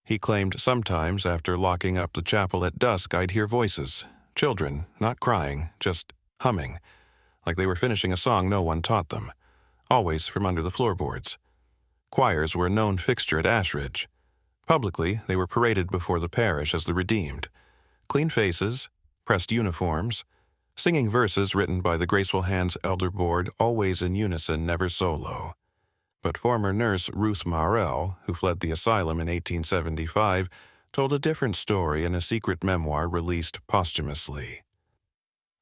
He claimed sometimes after locking up the chapel at dusk I'd hear voices, children, not crying, just humming, like they were finishing a song no one taught them, always from under the floorboards. Choirs were a known fixture at Ashridge. Publicly, they were paraded before the parish as the redeemed. Clean faces, pressed uniforms, singing verses written by the Graceful Hands Elder Board, always in unison, never solo. But former nurse Ruth Marell, who fled the asylum in 1875, told a different story in a secret memoir released posthumously.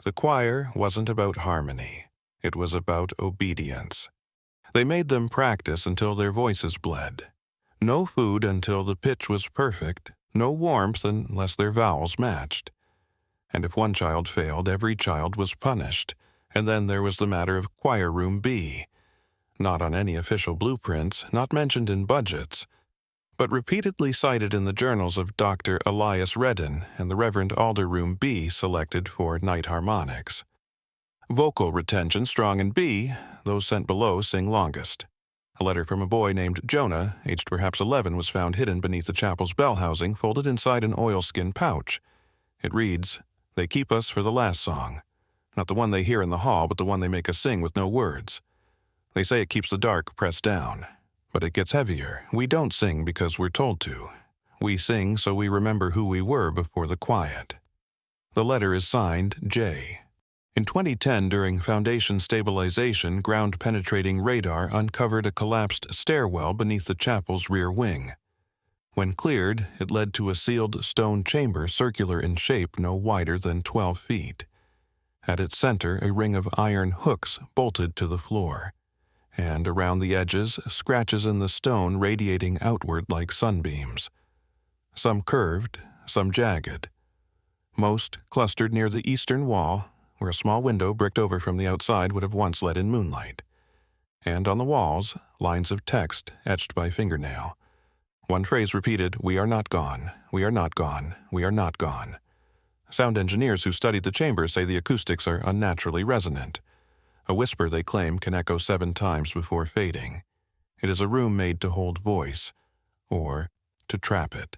The choir wasn't about harmony. It was about obedience. They made them practice until their voices bled. No food until the pitch was perfect, no warmth unless their vowels matched. And if one child failed, every child was punished. And then there was the matter of Choir Room B. Not on any official blueprints, not mentioned in budgets, but repeatedly cited in the journals of Dr. Elias Redden and the Reverend Alder Room B selected for night harmonics. Vocal retention strong in B, those sent below sing longest. A letter from a boy named Jonah, aged perhaps 11, was found hidden beneath the chapel's bell housing, folded inside an oilskin pouch. It reads, "They keep us for the last song. Not the one they hear in the hall, but the one they make us sing with no words. They say it keeps the dark pressed down. But it gets heavier. We don't sing because we're told to. We sing so we remember who we were before the quiet." The letter is signed J. In 2010, during Foundation stabilization, ground-penetrating radar uncovered a collapsed stairwell beneath the chapel's rear wing. When cleared, it led to a sealed stone chamber circular in shape no wider than 12 feet. At its center, a ring of iron hooks bolted to the floor, and around the edges, scratches in the stone radiating outward like sunbeams. Some curved, some jagged. Most clustered near the eastern wall, where a small window bricked over from the outside would have once let in moonlight. And on the walls, lines of text etched by fingernail. One phrase repeated, "We are not gone, we are not gone, we are not gone." Sound engineers who studied the chamber say the acoustics are unnaturally resonant. A whisper, they claim, can echo 7 times before fading. It is a room made to hold voice, or to trap it.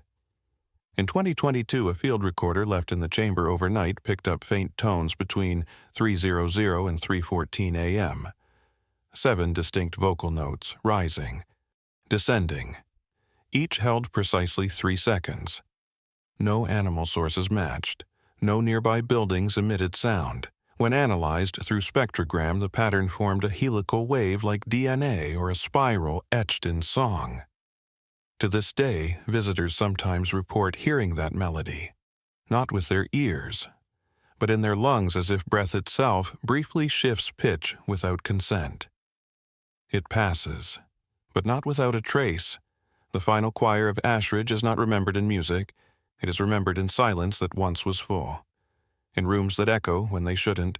In 2022, a field recorder left in the chamber overnight picked up faint tones between 3:00 and 3:14 a.m. 7 distinct vocal notes, rising, descending. Each held precisely 3 seconds. No animal sources matched. No nearby buildings emitted sound. When analyzed through spectrogram, the pattern formed a helical wave like DNA or a spiral etched in song. To this day, visitors sometimes report hearing that melody, not with their ears, but in their lungs as if breath itself briefly shifts pitch without consent. It passes, but not without a trace. The final choir of Ashridge is not remembered in music. It is remembered in silence that once was full, in rooms that echo when they shouldn't,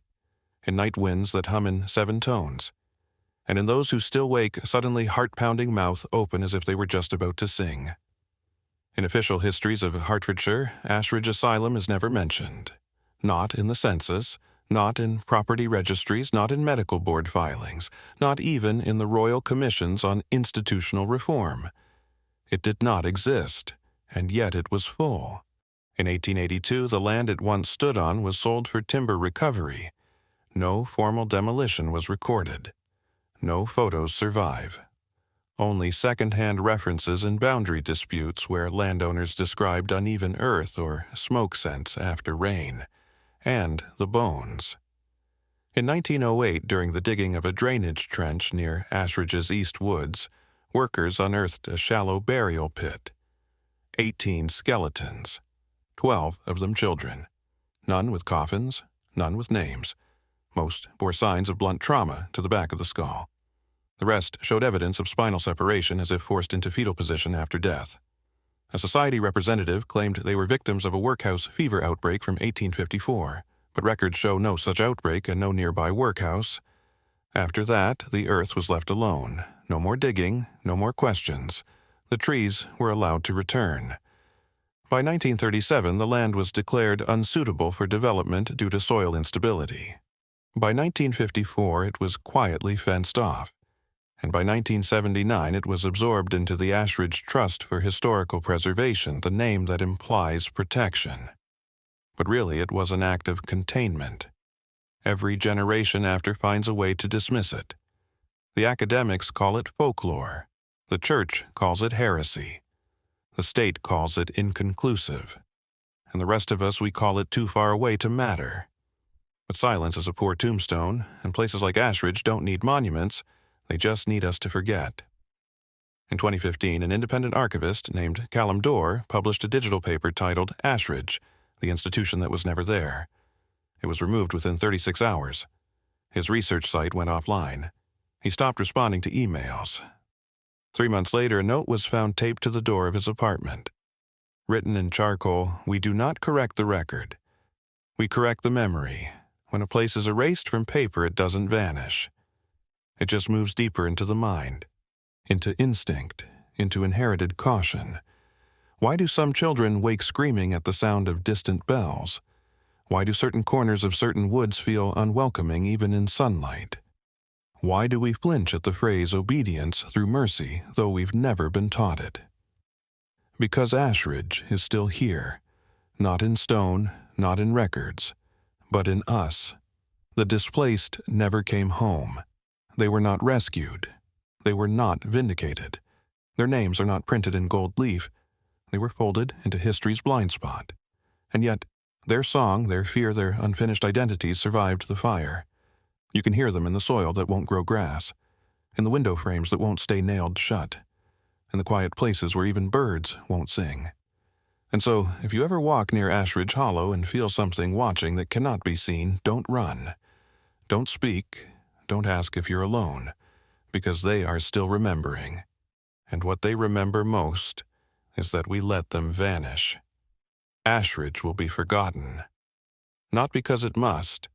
in night winds that hum in 7 tones, and in those who still wake suddenly heart-pounding mouth open as if they were just about to sing. In official histories of Hertfordshire, Ashridge Asylum is never mentioned. Not in the census, not in property registries, not in medical board filings, not even in the Royal Commissions on Institutional Reform. It did not exist, and yet it was full. In 1882, the land it once stood on was sold for timber recovery. No formal demolition was recorded. No photos survive. Only second-hand references in boundary disputes where landowners described uneven earth or smoke scents after rain, and the bones. In 1908, during the digging of a drainage trench near Ashridge's East Woods, workers unearthed a shallow burial pit. 18 skeletons, 12 of them children. None with coffins, none with names. Most bore signs of blunt trauma to the back of the skull. The rest showed evidence of spinal separation as if forced into fetal position after death. A society representative claimed they were victims of a workhouse fever outbreak from 1854, but records show no such outbreak and no nearby workhouse. After that, the earth was left alone. No more digging, no more questions. The trees were allowed to return. By 1937, the land was declared unsuitable for development due to soil instability. By 1954, it was quietly fenced off, and by 1979 it was absorbed into the Ashridge Trust for Historical Preservation, the name that implies protection. But really it was an act of containment. Every generation after finds a way to dismiss it. The academics call it folklore. The church calls it heresy. The state calls it inconclusive. And the rest of us, we call it too far away to matter. But silence is a poor tombstone, and places like Ashridge don't need monuments, they just need us to forget. In 2015, an independent archivist named Callum Dorr published a digital paper titled Ashridge, the institution that was never there. It was removed within 36 hours. His research site went offline. He stopped responding to emails. 3 months later, a note was found taped to the door of his apartment. Written in charcoal, "We do not correct the record. We correct the memory. When a place is erased from paper, it doesn't vanish. It just moves deeper into the mind, into instinct, into inherited caution. Why do some children wake screaming at the sound of distant bells? Why do certain corners of certain woods feel unwelcoming even in sunlight? Why do we flinch at the phrase obedience through mercy, though we've never been taught it? Because Ashridge is still here, not in stone, not in records, but in us. The displaced never came home. They were not rescued. They were not vindicated. Their names are not printed in gold leaf. They were folded into history's blind spot. And yet, their song, their fear, their unfinished identities survived the fire. You can hear them in the soil that won't grow grass, in the window frames that won't stay nailed shut, in the quiet places where even birds won't sing. And so, if you ever walk near Ashridge Hollow and feel something watching that cannot be seen, don't run. Don't speak. Don't ask if you're alone, because they are still remembering. And what they remember most is that we let them vanish. Ashridge will be forgotten. Not because it must,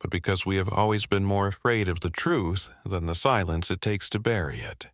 but because we have always been more afraid of the truth than the silence it takes to bury it.